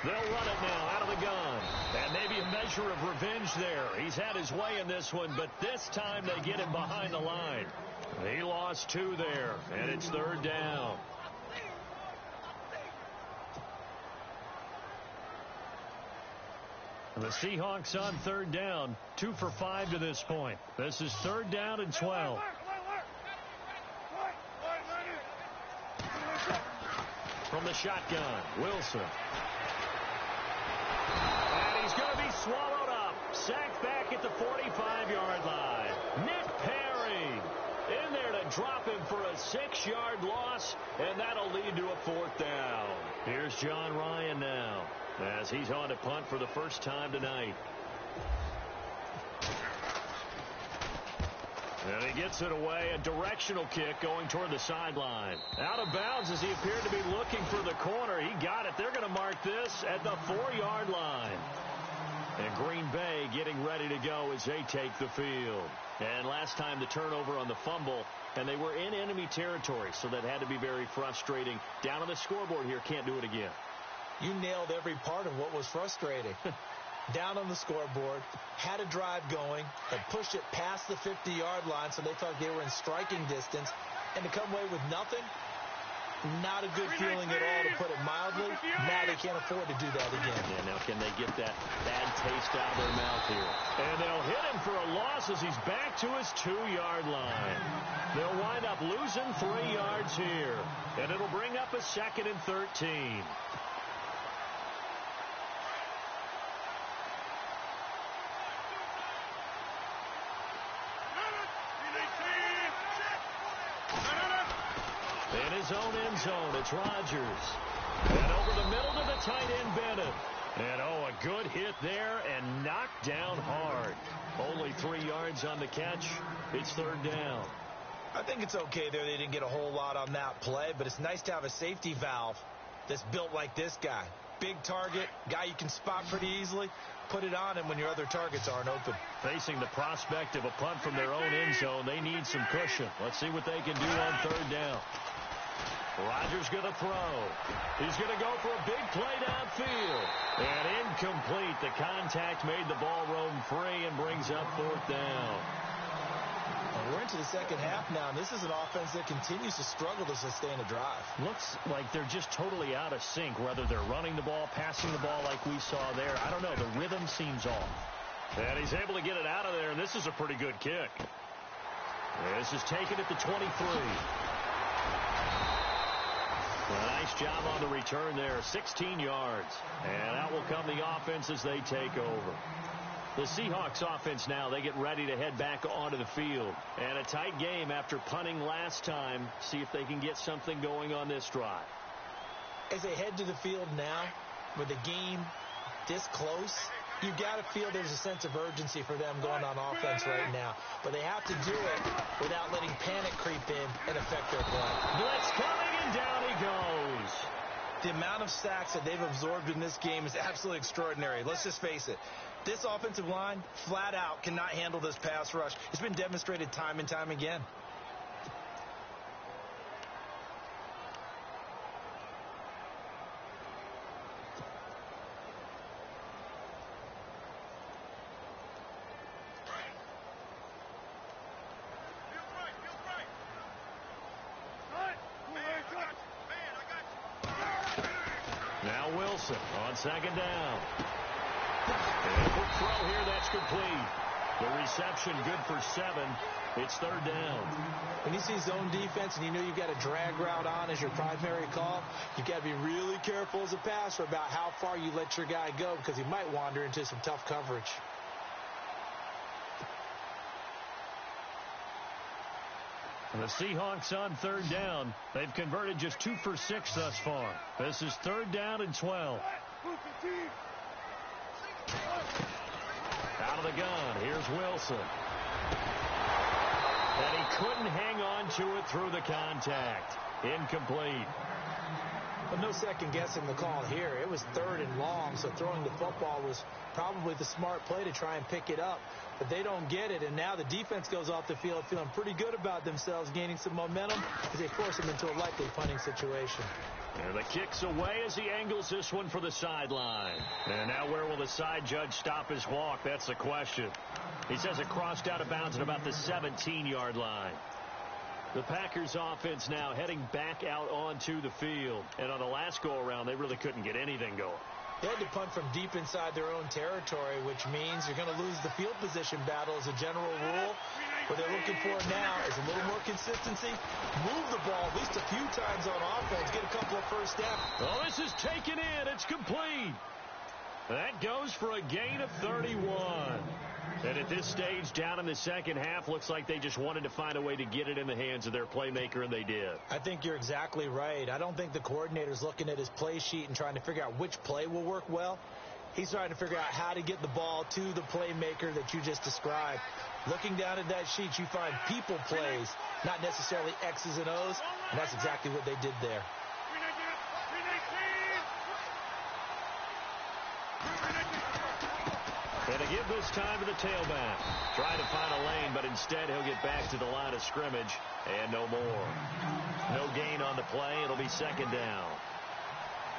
[SPEAKER 2] They'll run it now out of the gun. And maybe a measure of revenge there. He's had his way in this one, but this time they get him behind the line. He lost 2 there, and it's third down. The Seahawks on third down, 2 for 5 to this point. This is third down and 12. From the shotgun, Wilson. And he's going to be swallowed up. Sacked back at the 45-yard line. Nick Perry in there to drop him for a 6-yard loss, and that'll lead to a fourth down. Here's John Ryan now, as he's on to punt for the first time tonight. And he gets it away, a directional kick going toward the sideline. Out of bounds as he appeared to be looking for the corner. He got it. They're going to mark this at the 4-yard line. And Green Bay getting ready to go as they take the field. And last time the turnover on the fumble, and they were in enemy territory, so that had to be very frustrating. Down on the scoreboard here, can't do it again.
[SPEAKER 3] You nailed every part of what was frustrating. Down on the scoreboard, had a drive going, had pushed it past the 50-yard line, so they thought they were in striking distance, and to come away with nothing, not a good feeling at all, to put it mildly. Now they can't afford to do that again.
[SPEAKER 2] Yeah, now can they get that bad taste out of their mouth here? And they'll hit him for a loss as he's back to his 2-yard line. They'll wind up losing 3 yards here, and it'll bring up a 2nd and 13. In his own end zone, it's Rodgers. And over the middle to the tight end, Bennett. And, oh, a good hit there and knocked down hard. Only 3 yards on the catch. It's third down.
[SPEAKER 3] I think it's okay there. They didn't get a whole lot on that play, but it's nice to have a safety valve that's built like this guy. Big target, guy you can spot pretty easily. Put it on him when your other targets aren't open.
[SPEAKER 2] Facing the prospect of a punt from their own end zone, they need some cushion. Let's see what they can do on third down. Rodgers going to throw. He's going to go for a big play downfield. And incomplete. The contact made the ball roam free and brings up 4th down.
[SPEAKER 3] We're into the second half now, and this is an offense that continues to struggle to sustain a drive.
[SPEAKER 2] Looks like they're just totally out of sync, whether they're running the ball, passing the ball like we saw there. I don't know. The rhythm seems off. And he's able to get it out of there, and this is a pretty good kick. This is taken at the 23. A nice job on the return there, 16 yards. And out will come the offense as they take over. The Seahawks offense now, they get ready to head back onto the field. And a tight game after punting last time. See if they can get something going on this drive.
[SPEAKER 3] As they head to the field now, with the game this close, you've got to feel there's a sense of urgency for them going on offense right now. But they have to do it without letting panic creep in and affect their play.
[SPEAKER 2] Blitz coming, and down he goes.
[SPEAKER 3] The amount of sacks that they've absorbed in this game is absolutely extraordinary. Let's just face it. This offensive line, flat out, cannot handle this pass rush. It's been demonstrated time and time again.
[SPEAKER 2] Now Wilson on 2nd down. And a quick throw here, that's complete. The reception good for 7. It's 3rd down.
[SPEAKER 3] When you see zone defense and you know you've got a drag route on as your primary call, you've got to be really careful as a passer about how far you let your guy go because he might wander into some tough coverage.
[SPEAKER 2] And the Seahawks on 3rd down. They've converted just 2 for 6 thus far. This is 3rd down and 12. Out of the gun, here's Wilson. And he couldn't hang on to it through the contact. Incomplete.
[SPEAKER 3] But no second guessing the call here. It was 3rd and long, so throwing the football was probably the smart play to try and pick it up. But they don't get it, and now the defense goes off the field feeling pretty good about themselves, gaining some momentum as they force them into a likely punting situation.
[SPEAKER 2] And the kick's away as he angles this one for the sideline. And now where will the side judge stop his walk? That's the question. He says it crossed out of bounds at about the 17-yard line. The Packers offense now heading back out onto the field. And on the last go-around, they really couldn't get anything going.
[SPEAKER 3] They had to punt from deep inside their own territory, which means you're going to lose the field position battle as a general rule. What they're looking for now is a little more consistency. Move the ball at least a few times on offense. Get a couple of first downs.
[SPEAKER 2] Oh, this is taken in. It's complete. That goes for a gain of 31. And at this stage, down in the second half, looks like they just wanted to find a way to get it in the hands of their playmaker, and they did.
[SPEAKER 3] I think you're exactly right. I don't think the coordinator's looking at his play sheet and trying to figure out which play will work well. He's trying to figure out how to get the ball to the playmaker that you just described. Looking down at that sheet, you find people plays, not necessarily X's and O's, and that's exactly what they did there.
[SPEAKER 2] And to give this time to the tailback. Trying to find a lane, but instead he'll get back to the line of scrimmage. And no more. No gain on the play. It'll be 2nd down.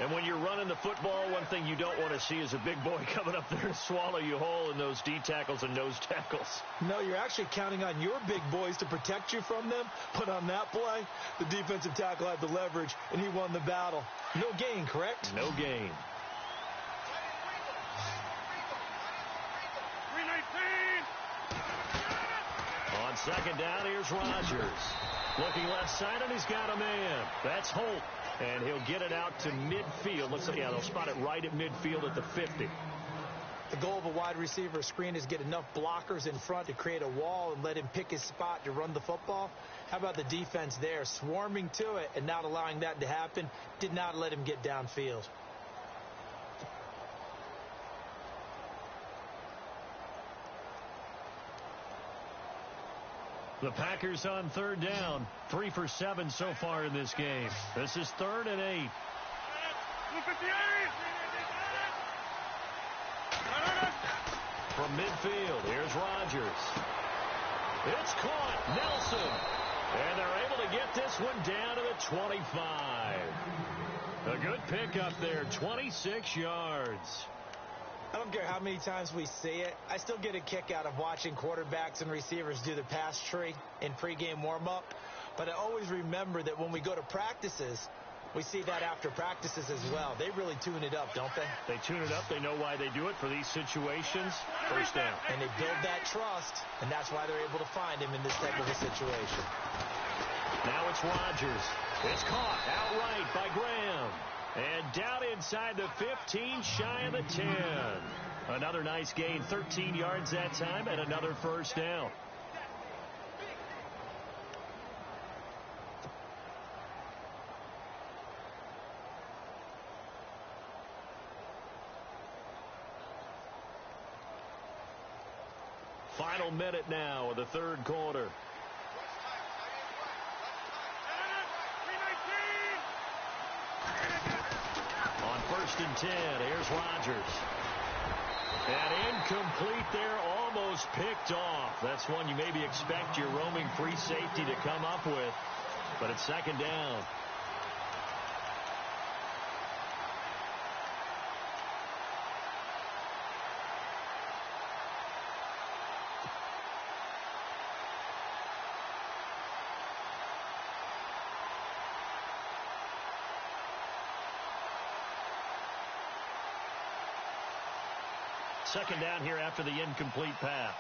[SPEAKER 2] And when you're running the football, one thing you don't want to see is a big boy coming up there to swallow you whole in those D tackles and nose tackles.
[SPEAKER 3] No, you're actually counting on your big boys to protect you from them. But on that play, the defensive tackle had the leverage, and he won the battle. No gain, correct?
[SPEAKER 2] No gain. On 2nd down, here's Rodgers. Looking left side, and he's got a man. That's Holt. And he'll get it out to midfield. Looks like, yeah, they'll spot it right at midfield at the 50.
[SPEAKER 3] The goal of a wide receiver screen is get enough blockers in front to create a wall and let him pick his spot to run the football. How about the defense there? Swarming to it and not allowing that to happen. Did not let him get downfield.
[SPEAKER 2] The Packers on 3rd down. 3 for 7 so far in this game. This is 3rd and 8. From midfield, here's Rodgers. It's caught. Nelson. And they're able to get this one down to the 25. A good pickup there, 26 yards.
[SPEAKER 3] I don't care how many times we see it. I still get a kick out of watching quarterbacks and receivers do the pass tree in pregame warm-up. But I always remember that when we go to practices, we see that after practices as well. They really tune it up, don't they?
[SPEAKER 2] They tune it up. They know why they do it for these situations. First down.
[SPEAKER 3] And they build that trust, and that's why they're able to find him in this type of a situation.
[SPEAKER 2] Now it's Rodgers. It's caught outright by Graham. And down inside the 15, shy of the 10. Another nice gain, 13 yards that time, and another first down. Final minute now of the third quarter. On 1st and 10, here's Rodgers. And incomplete there, almost picked off. That's one you maybe expect your roaming free safety to come up with. But it's second down. Second down here after the incomplete pass.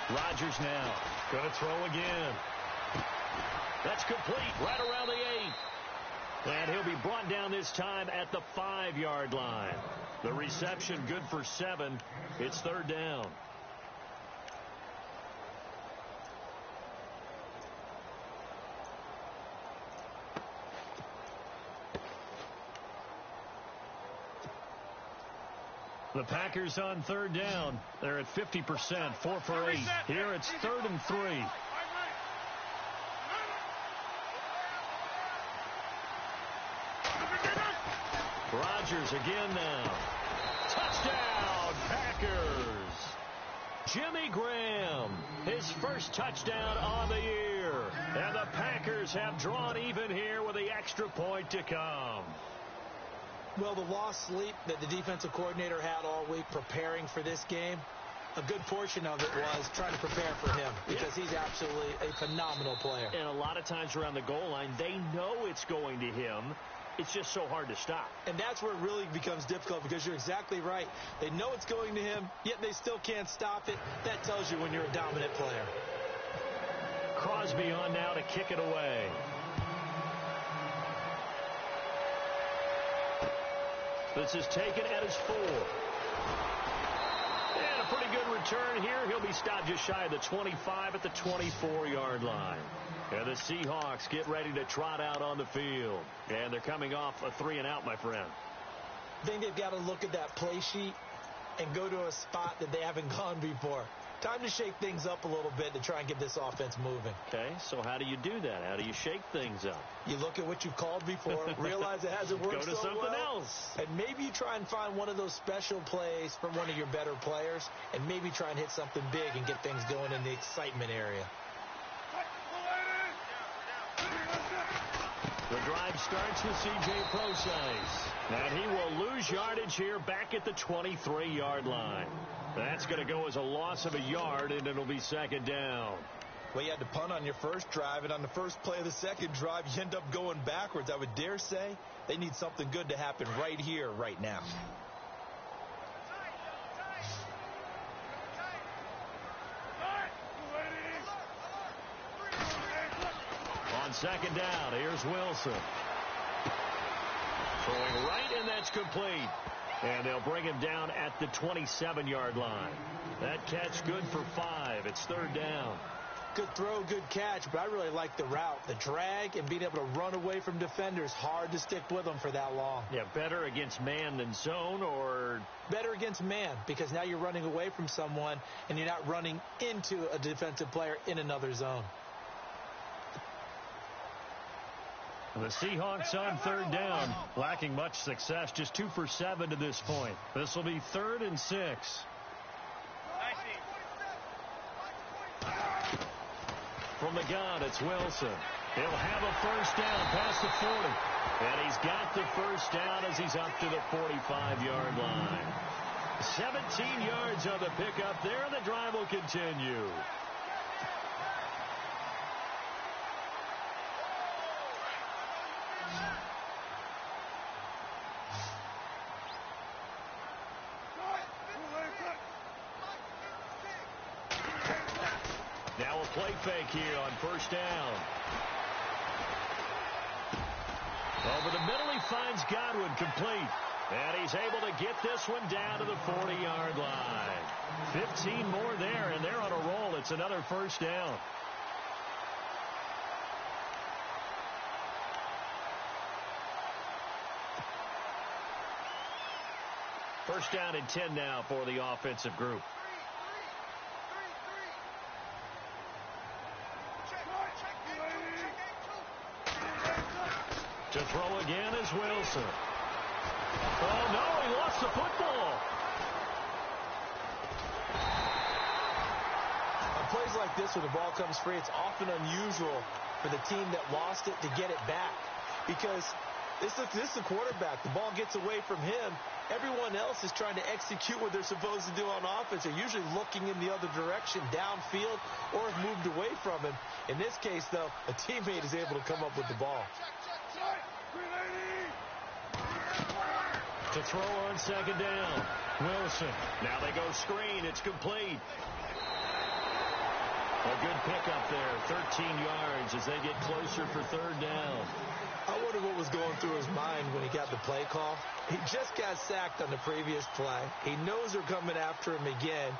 [SPEAKER 2] Rodgers now going to throw again. That's complete right around the 8. And he'll be brought down this time at the 5-yard line. The reception good for 7. It's third down. The Packers on third down. They're at 50%, 4 for 8. Here it's 3rd and 3. Rodgers again now. Touchdown, Packers. Jimmy Graham, his first touchdown on the year. And the Packers have drawn even here with the extra point to come.
[SPEAKER 3] Well, the lost sleep that the defensive coordinator had all week preparing for this game, a good portion of it was trying to prepare for him because he's absolutely a phenomenal player.
[SPEAKER 2] And a lot of times around the goal line, they know it's going to him. It's just so hard to stop.
[SPEAKER 3] And that's where it really becomes difficult because you're exactly right. They know it's going to him, yet they still can't stop it. That tells you when you're a dominant player.
[SPEAKER 2] Crosby on now to kick it away. This is taken at his 4. And a pretty good return here. He'll be stopped just shy of the 25 at the 24-yard line. And the Seahawks get ready to trot out on the field. And they're coming off a 3-and-out, my friend.
[SPEAKER 3] I think they've got to look at that play sheet and go to a spot that they haven't gone before. Time to shake things up a little bit to try and get this offense moving.
[SPEAKER 2] Okay, so how do you do that? How do you shake things up?
[SPEAKER 3] You look at what you've called before, realize it hasn't worked so well.
[SPEAKER 2] Go to something else.
[SPEAKER 3] And maybe you try and find one of those special plays from one of your better players, and maybe try and hit something big and get things going in the excitement area.
[SPEAKER 2] The drive starts with C.J. Prosise. And he will lose yardage here back at the 23-yard line. That's going to go as a loss of a yard, and it'll be second down.
[SPEAKER 3] Well, you had to punt on your first drive, and on the first play of the second drive, you end up going backwards. I would dare say they need something good to happen right here, right now.
[SPEAKER 2] On second down, here's Wilson. Throwing right, and that's complete. And they'll bring him down at the 27-yard line. That catch good for 5. It's third down.
[SPEAKER 3] Good throw, good catch, but I really like the route. The drag and being able to run away from defenders, hard to stick with them for that long.
[SPEAKER 2] Yeah, better against man than zone, or?
[SPEAKER 3] Better against man, because now you're running away from someone and you're not running into a defensive player in another zone.
[SPEAKER 2] The Seahawks on third down, lacking much success, just 2 for 7 to this point. This will be 3rd and 6. From the gun, it's Wilson. He'll have a first down past the 40. And he's got the first down as he's up to the 45-yard line. 17 yards on the pickup there, and the drive will continue. Now a play fake here on first down. Over the middle, he finds Godwin, complete. And he's able to get this one down to the 40-yard line. 15 more there, and they're on a roll. It's another first down. First down and 10 now for the offensive group. To throw again is Wilson. Oh, no, he lost the football.
[SPEAKER 3] On plays like this where the ball comes free, it's often unusual for the team that lost it to get it back. Because this is the quarterback. The ball gets away from him. Everyone else is trying to execute what they're supposed to do on offense. They're usually looking in the other direction, downfield, or have moved away from him. In this case, though, a teammate is able to come up with the ball.
[SPEAKER 2] To throw on second down, Wilson. Now they go screen. It's complete. A good pickup there, 13 yards as they get closer for third down.
[SPEAKER 3] I wonder what was going through his mind when he got the play call. He just got sacked on the previous play. He knows they're coming after him again.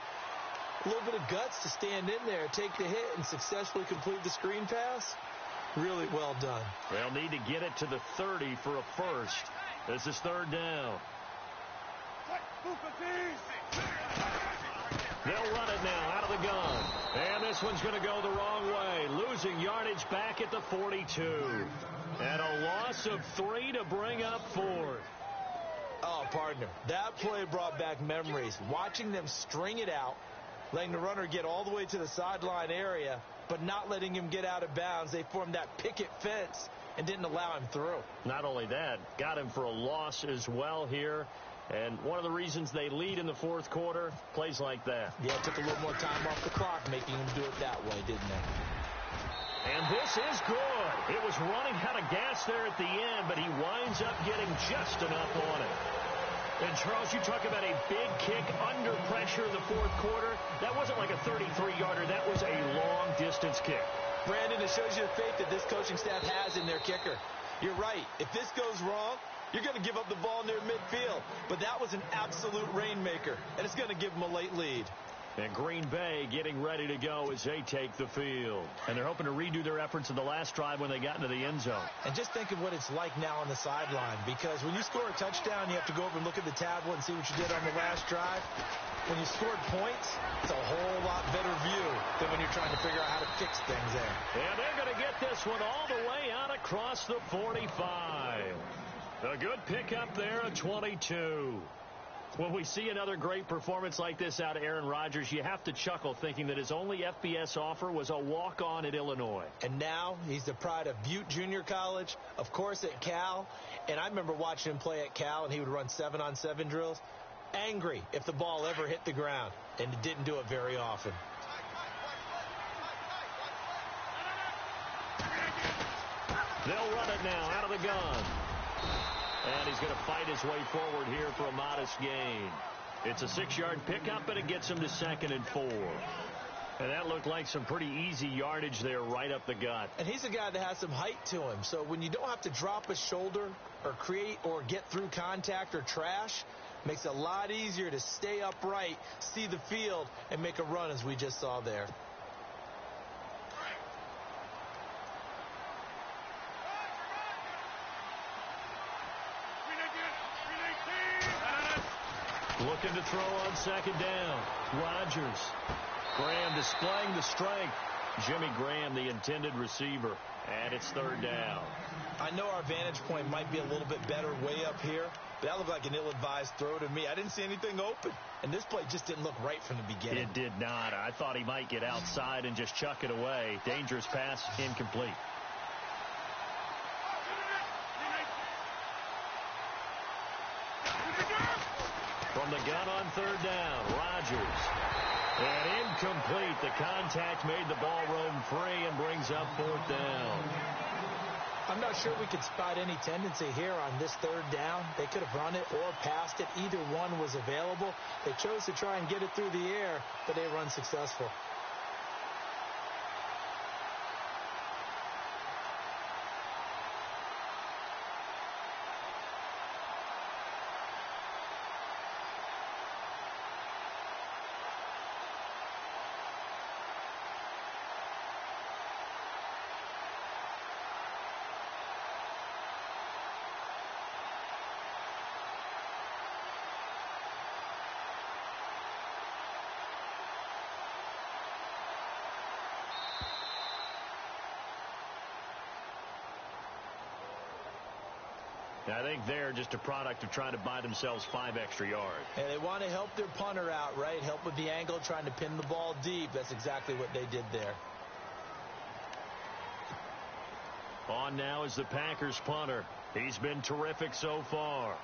[SPEAKER 3] A little bit of guts to stand in there, take the hit, and successfully complete the screen pass. Really well done.
[SPEAKER 2] They'll need to get it to the 30 for a first. This is third down. They'll run it now out of the gun. And this one's going to go the wrong way. Losing yardage back at the 42. And a loss of 3 to bring up 4.
[SPEAKER 3] Oh, partner, that play brought back memories. Watching them string it out, letting the runner get all the way to the sideline area, but not letting him get out of bounds. They formed that picket fence and didn't allow him through.
[SPEAKER 2] Not only that, got him for a loss as well here. And one of the reasons they lead in the fourth quarter, plays like that.
[SPEAKER 3] Yeah, it took a little more time off the clock, making him do it that way, didn't it?
[SPEAKER 2] And this is good. It was running out of gas there at the end, but he winds up getting just enough on it. And, Charles, you talk about a big kick under pressure in the fourth quarter. That wasn't like a 33-yarder. That was a long-distance kick.
[SPEAKER 3] Brandon, it shows you the faith that this coaching staff has in their kicker. You're right. If this goes wrong, you're going to give up the ball near midfield. But that was an absolute rainmaker, and it's going to give them a late lead.
[SPEAKER 2] And Green Bay getting ready to go as they take the field. And they're hoping to redo their efforts in the last drive when they got into the end zone.
[SPEAKER 3] And just think of what it's like now on the sideline. Because when you score a touchdown, you have to go over and look at the tablet and see what you did on the last drive. When you scored points, it's a whole lot better view than when you're trying to figure out how to fix things there.
[SPEAKER 2] And they're going to get this one all the way out across the 45. A good pickup there at 22. When we see another great performance like this out of Aaron Rodgers, you have to chuckle thinking that his only FBS offer was a walk-on at Illinois.
[SPEAKER 3] And now he's the pride of Butte Junior College, of course at Cal. And I remember watching him play at Cal, and he would run 7-on-7 drills. Angry if the ball ever hit the ground, and it didn't do it very often.
[SPEAKER 2] They'll run it now out of the gun. And he's going to fight his way forward here for a modest gain. It's a 6-yard pickup, and it gets him to 2nd and 4. And that looked like some pretty easy yardage there right up the gut.
[SPEAKER 3] And he's a guy that has some height to him. So when you don't have to drop a shoulder or create or get through contact or trash, makes it a lot easier to stay upright, see the field, and make a run as we just saw there.
[SPEAKER 2] Looking to throw on second down. Rodgers. Graham displaying the strength. Jimmy Graham, the intended receiver. And it's third down.
[SPEAKER 3] I know our vantage point might be a little bit better way up here, but that looked like an ill-advised throw to me. I didn't see anything open, and this play just didn't look right from the beginning.
[SPEAKER 2] It did not. I thought he might get outside and just chuck it away. Dangerous pass, incomplete. From the gun on third down, Rodgers. And incomplete. The contact made the ball roam free and brings up fourth down.
[SPEAKER 3] I'm not sure we could spot any tendency here on this third down. They could have run it or passed it. Either one was available. They chose to try and get it through the air, but they were unsuccessful.
[SPEAKER 2] I think they're just a product of trying to buy themselves 5 extra yards.
[SPEAKER 3] And they want to help their punter out, right? Help with the angle, trying to pin the ball deep. That's exactly what they did there.
[SPEAKER 2] On now is the Packers punter. He's been terrific so far.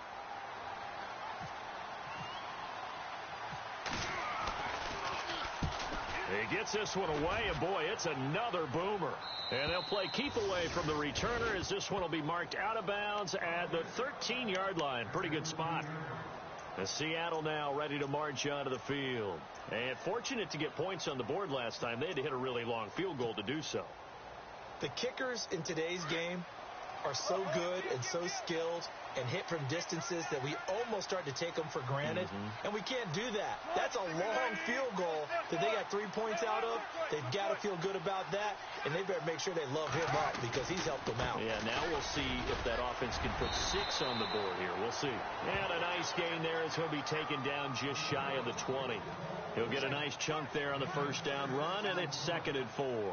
[SPEAKER 2] He gets this one away, and boy, it's another boomer. And they'll play keep away from the returner as this one will be marked out of bounds at the 13-yard line. Pretty good spot. The Seattle now ready to march onto the field. And fortunate to get points on the board last time. They had to hit a really long field goal to do so.
[SPEAKER 3] The kickers in today's game are so good and so skilled and hit from distances that we almost start to take them for granted. And we can't do that. That's a long field goal that they got 3 points out of. They've got to feel good about that, and they better make sure they love him up because he's helped them out.
[SPEAKER 2] Yeah, now we'll see if that offense can put 6 on the board here. We'll see. And a nice gain there as he'll be taken down just shy of the 20. He'll get a nice chunk there on the first down run, and it's 2nd and 4.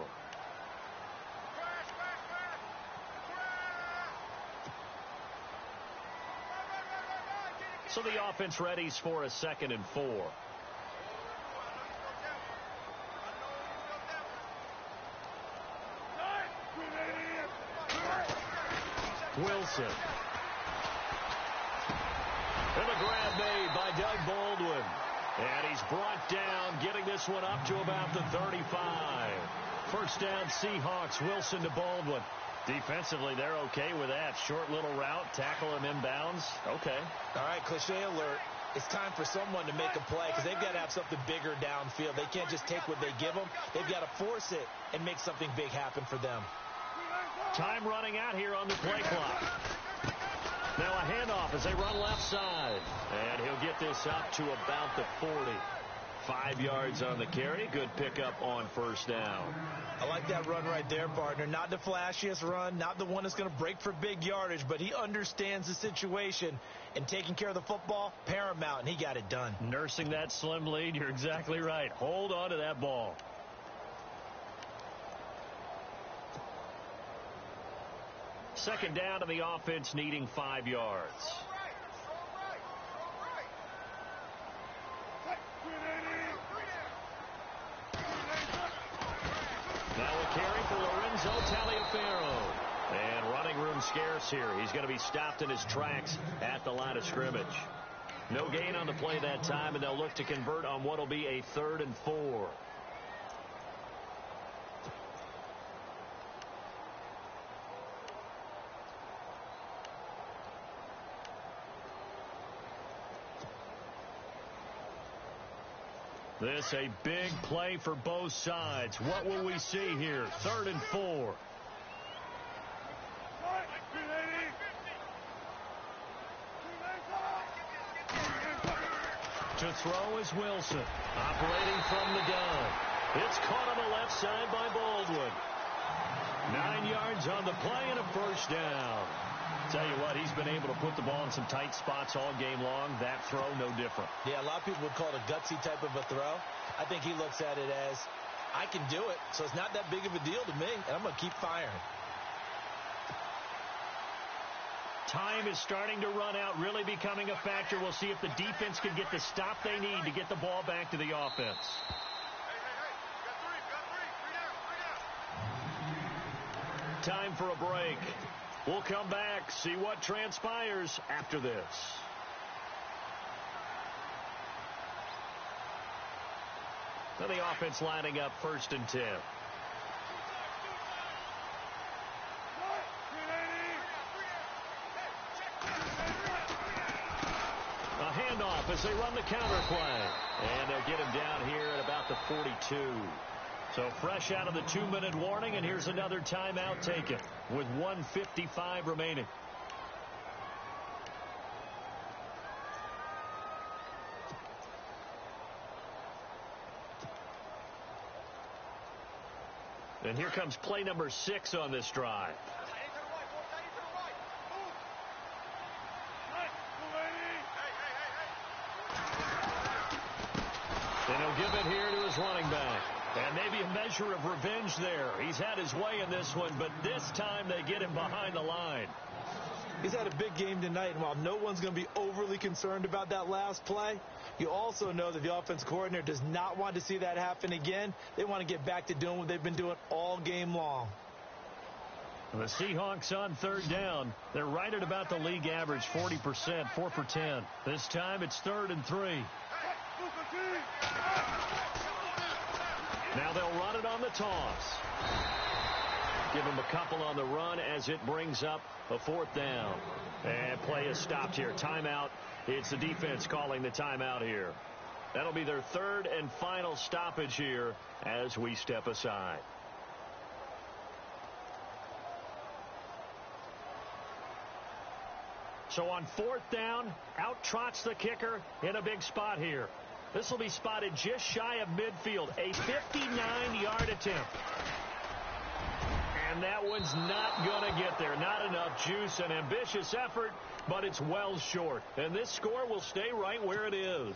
[SPEAKER 2] So the offense readies for a 2nd and 4. Wilson. And the grab made by Doug Baldwin. And he's brought down, getting this one up to about the 35. First down, Seahawks. Wilson to Baldwin. Defensively, they're okay with that. Short little route, tackle him inbounds. Okay.
[SPEAKER 3] All right, cliche alert. It's time for someone to make a play because they've got to have something bigger downfield. They can't just take what they give them. They've got to force it and make something big happen for them.
[SPEAKER 2] Time running out here on the play clock. Now a handoff as they run left side. And he'll get this up to about the 40. 5 yards on the carry. Good pickup on first down.
[SPEAKER 3] I like that run right there, partner. Not the flashiest run, not the one that's going to break for big yardage, but he understands the situation, and taking care of the football, paramount, and he got it done.
[SPEAKER 2] Nursing that slim lead, you're exactly right. Hold on to that ball. Second down to the offense, needing 5 yards. Now a carry for Lorenzo Taliaferro. And running room scarce here. He's going to be stopped in his tracks at the line of scrimmage. No gain on the play that time, and they'll look to convert on what will be a 3rd and 4. This a big play for both sides. What will we see here? 3rd and 4. To throw is Wilson. Operating from the gun. It's caught on the left side by Baldwin. 9 yards on the play and a first down. Tell you what, he's been able to put the ball in some tight spots all game long. That throw, no different.
[SPEAKER 3] Yeah, a lot of people would call it a gutsy type of a throw. I think he looks at it as, I can do it, so it's not that big of a deal to me, and I'm going to keep firing.
[SPEAKER 2] Time is starting to run out, really becoming a factor. We'll see if the defense can get the stop they need to get the ball back to the offense. Time for a break. We'll come back, see what transpires after this. And the offense lining up 1st and 10. A handoff as they run the counter play. And they'll get him down here at about the 42. So fresh out of the 2-minute warning, and here's another timeout taken with 1:55 remaining. And here comes play number 6 on this drive. And he'll give it here to his running back. And maybe a measure of revenge there. He's had his way in this one, but this time they get him behind the line.
[SPEAKER 3] He's had a big game tonight, and while no one's going to be overly concerned about that last play, you also know that the offense coordinator does not want to see that happen again. They want to get back to doing what they've been doing all game long.
[SPEAKER 2] The Seahawks on 3rd down. They're right at about the league average, 40%, 4 for 10. This time it's 3rd and 3. Now they'll run it on the toss. Give him a couple on the run as it brings up a 4th down. And play is stopped here. Timeout. It's the defense calling the timeout here. That'll be their 3rd and final stoppage here as we step aside. So on 4th down, out trots the kicker in a big spot here. This will be spotted just shy of midfield. A 59-yard attempt. And that one's not going to get there. Not enough juice. An ambitious effort, but it's well short. And this score will stay right where it is.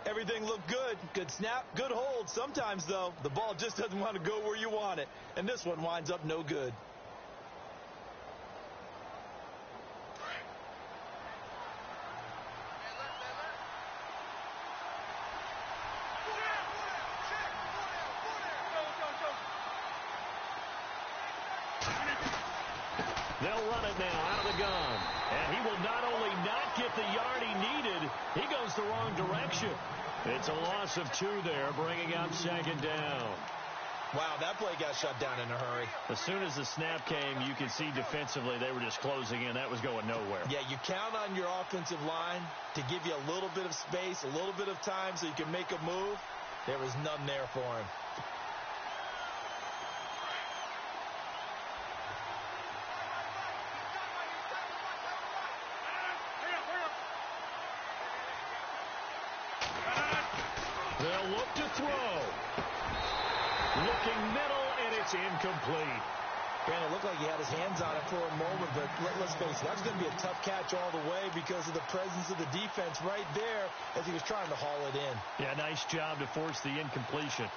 [SPEAKER 3] Everything looked good. Good snap, good hold. Sometimes, though, the ball just doesn't want to go where you want it. And this one winds up no good.
[SPEAKER 2] They'll run it now out of the gun. And he will not only not get the yard he needed, he goes the wrong direction. It's a loss of 2 there, bringing up 2nd down.
[SPEAKER 3] Wow, that play got shut down in a hurry.
[SPEAKER 2] As soon as the snap came, you could see defensively they were just closing in. That was going nowhere.
[SPEAKER 3] Yeah, you count on your offensive line to give you a little bit of space, a little bit of time so you can make a move. There was none there for him.
[SPEAKER 2] They'll look to throw. Looking middle, and it's incomplete.
[SPEAKER 3] And it looked like he had his hands on it for a moment, but let's face it, that's going to be a tough catch all the way because of the presence of the defense right there as he was trying to haul it in.
[SPEAKER 2] Yeah, nice job to force the incompletion.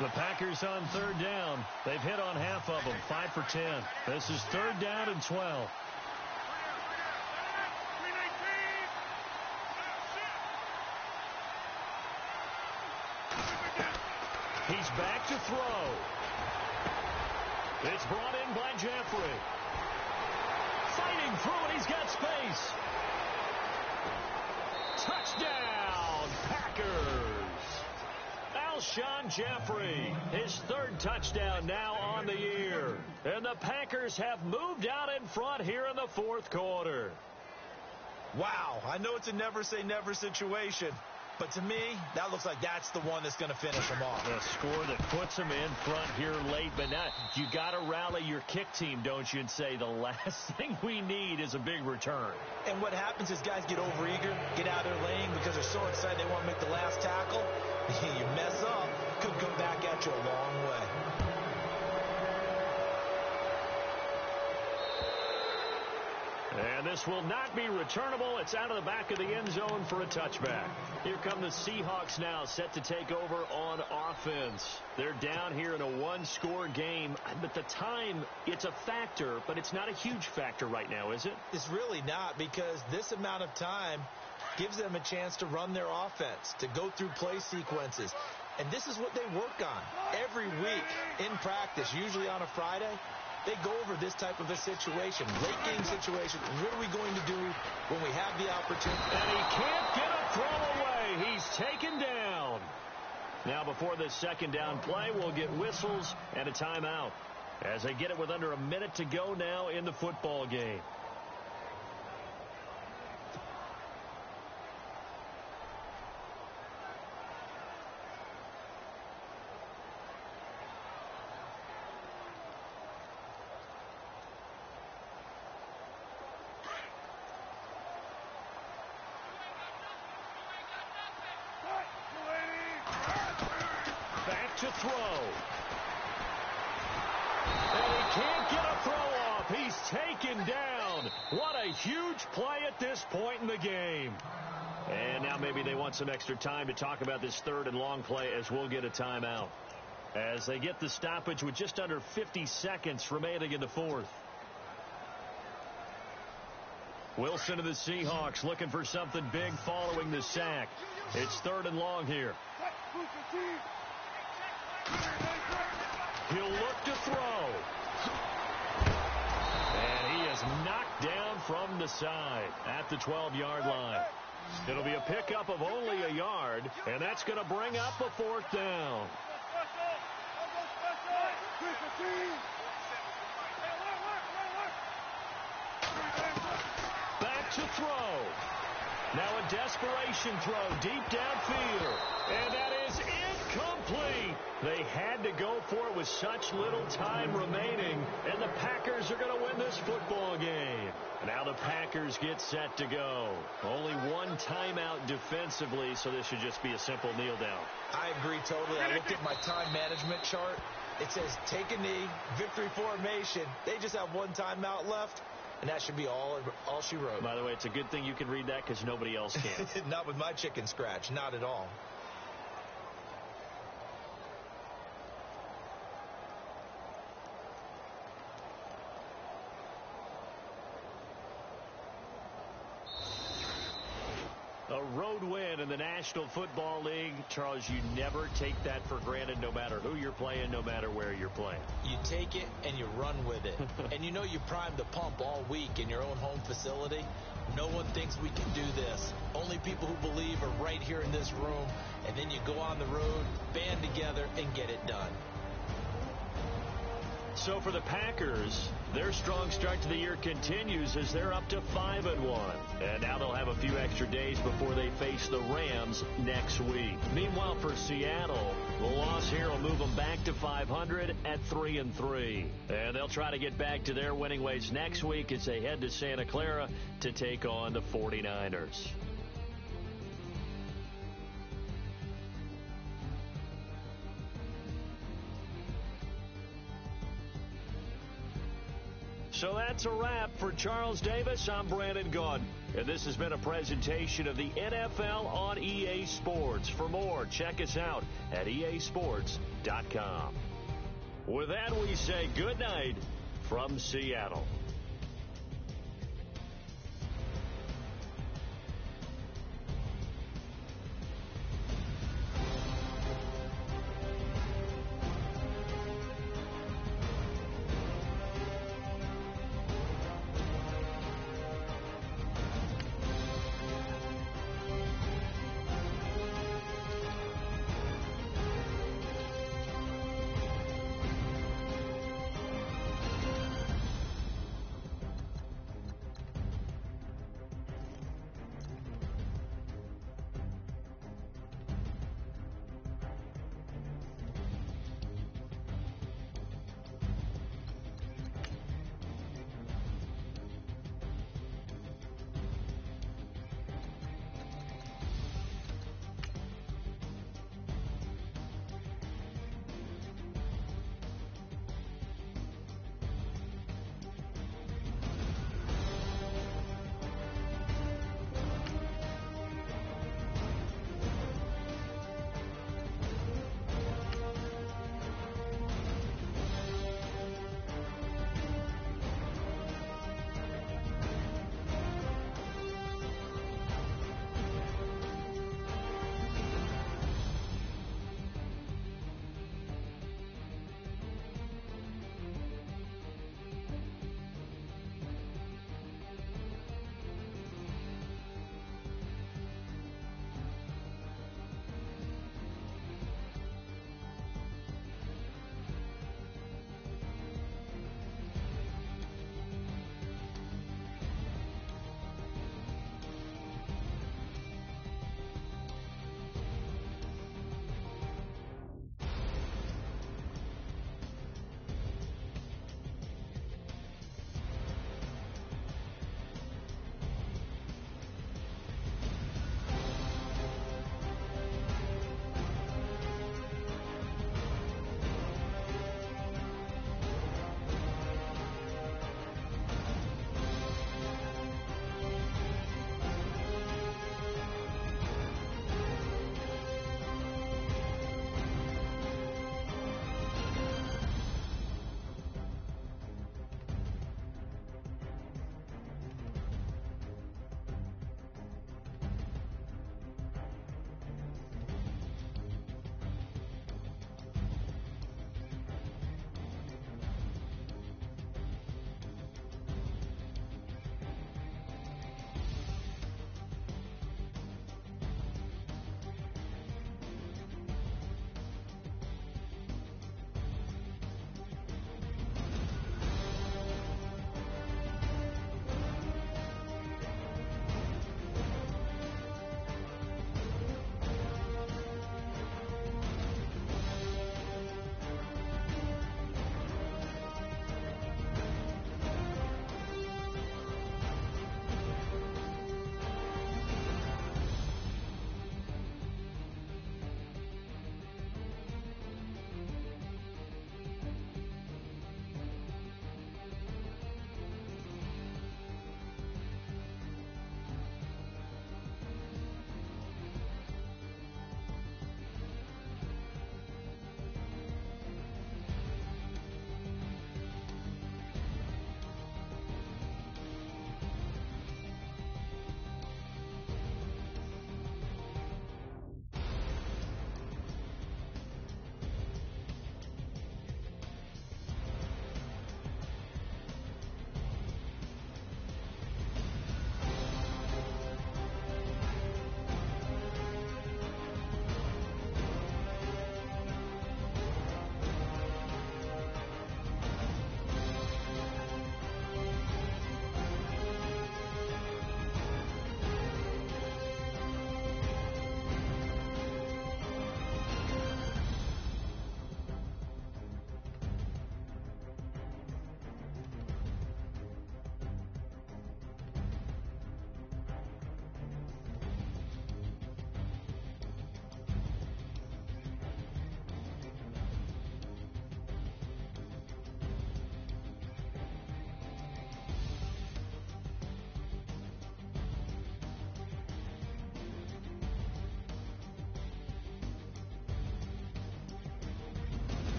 [SPEAKER 2] The Packers on 3rd down. They've hit on half of them, 5 for 10. This is 3rd down and 12. He's back to throw. It's brought in by Jeffrey. Fighting through it, he's got space. Touchdown, Packers. Alshon Jeffrey, his 3rd touchdown now on the year. And the Packers have moved out in front here in the 4th quarter.
[SPEAKER 3] Wow, I know it's a never-say-never situation, but to me, that looks like that's the one that's going to finish them off.
[SPEAKER 2] A score that puts them in front here late, but now you got to rally your kick team, don't you, and say the last thing we need is a big return.
[SPEAKER 3] And what happens is guys get overeager, get out of their lane because they're so excited they want to make the last tackle. You mess up, could come back at you a long way.
[SPEAKER 2] And this will not be returnable. It's out of the back of the end zone for a touchback. Here come the Seahawks now, set to take over on offense. They're down here in a one-score game. But the time, it's a factor, but it's not a huge factor right now, is it?
[SPEAKER 3] It's really not, because this amount of time gives them a chance to run their offense, to go through play sequences. And this is what they work on every week in practice, usually on a Friday. They go over this type of a situation, late game situation. What are we going to do when we have the opportunity?
[SPEAKER 2] And he can't get a throw away. He's taken down. Now before this second down play, we'll get whistles and a timeout as they get it with under a minute to go now in the football game. To throw. And he can't get a throw off. He's taken down. What a huge play at this point in the game. And now maybe they want some extra time to talk about this third and long play, as we'll get a timeout. As they get the stoppage with just under 50 seconds remaining in the fourth. Wilson of the Seahawks looking for something big following the sack. It's third and long here. He'll look to throw. And he is knocked down from the side at the 12-yard line. It'll be a pickup of only a yard, and that's going to bring up a fourth down. Back to throw. Now a desperation throw deep downfield. And that is incomplete. They had to go for it with such little time remaining. And the Packers are going to win this football game. Now the Packers get set to go. Only one timeout defensively, so this should just be a simple kneel down.
[SPEAKER 3] I agree totally. I looked at my time management chart. It says take a knee, victory formation. They just have one timeout left. And that should be all she wrote.
[SPEAKER 2] By the way, it's a good thing you can read that because nobody else can.
[SPEAKER 3] Not with my chicken scratch. Not at all.
[SPEAKER 2] A road win in the National Football League. Charles, you never take that for granted, no matter who you're playing, no matter where you're playing.
[SPEAKER 3] You take it and you run with it. And you know you primed the pump all week in your own home facility. No one thinks we can do this. Only people who believe are right here in this room. And then you go on the road, band together, and get it done.
[SPEAKER 2] So for the Packers, their strong start to the year continues as they're up to 5-1. And now they'll have a few extra days before they face the Rams next week. Meanwhile, for Seattle, the loss here will move them back to 500 at 3-3. And they'll try to get back to their winning ways next week as they head to Santa Clara to take on the 49ers. So that's a wrap. For Charles Davis, I'm Brandon Gaudin. And this has been a presentation of the NFL on EA Sports. For more, check us out at easports.com. With that, we say good night from Seattle.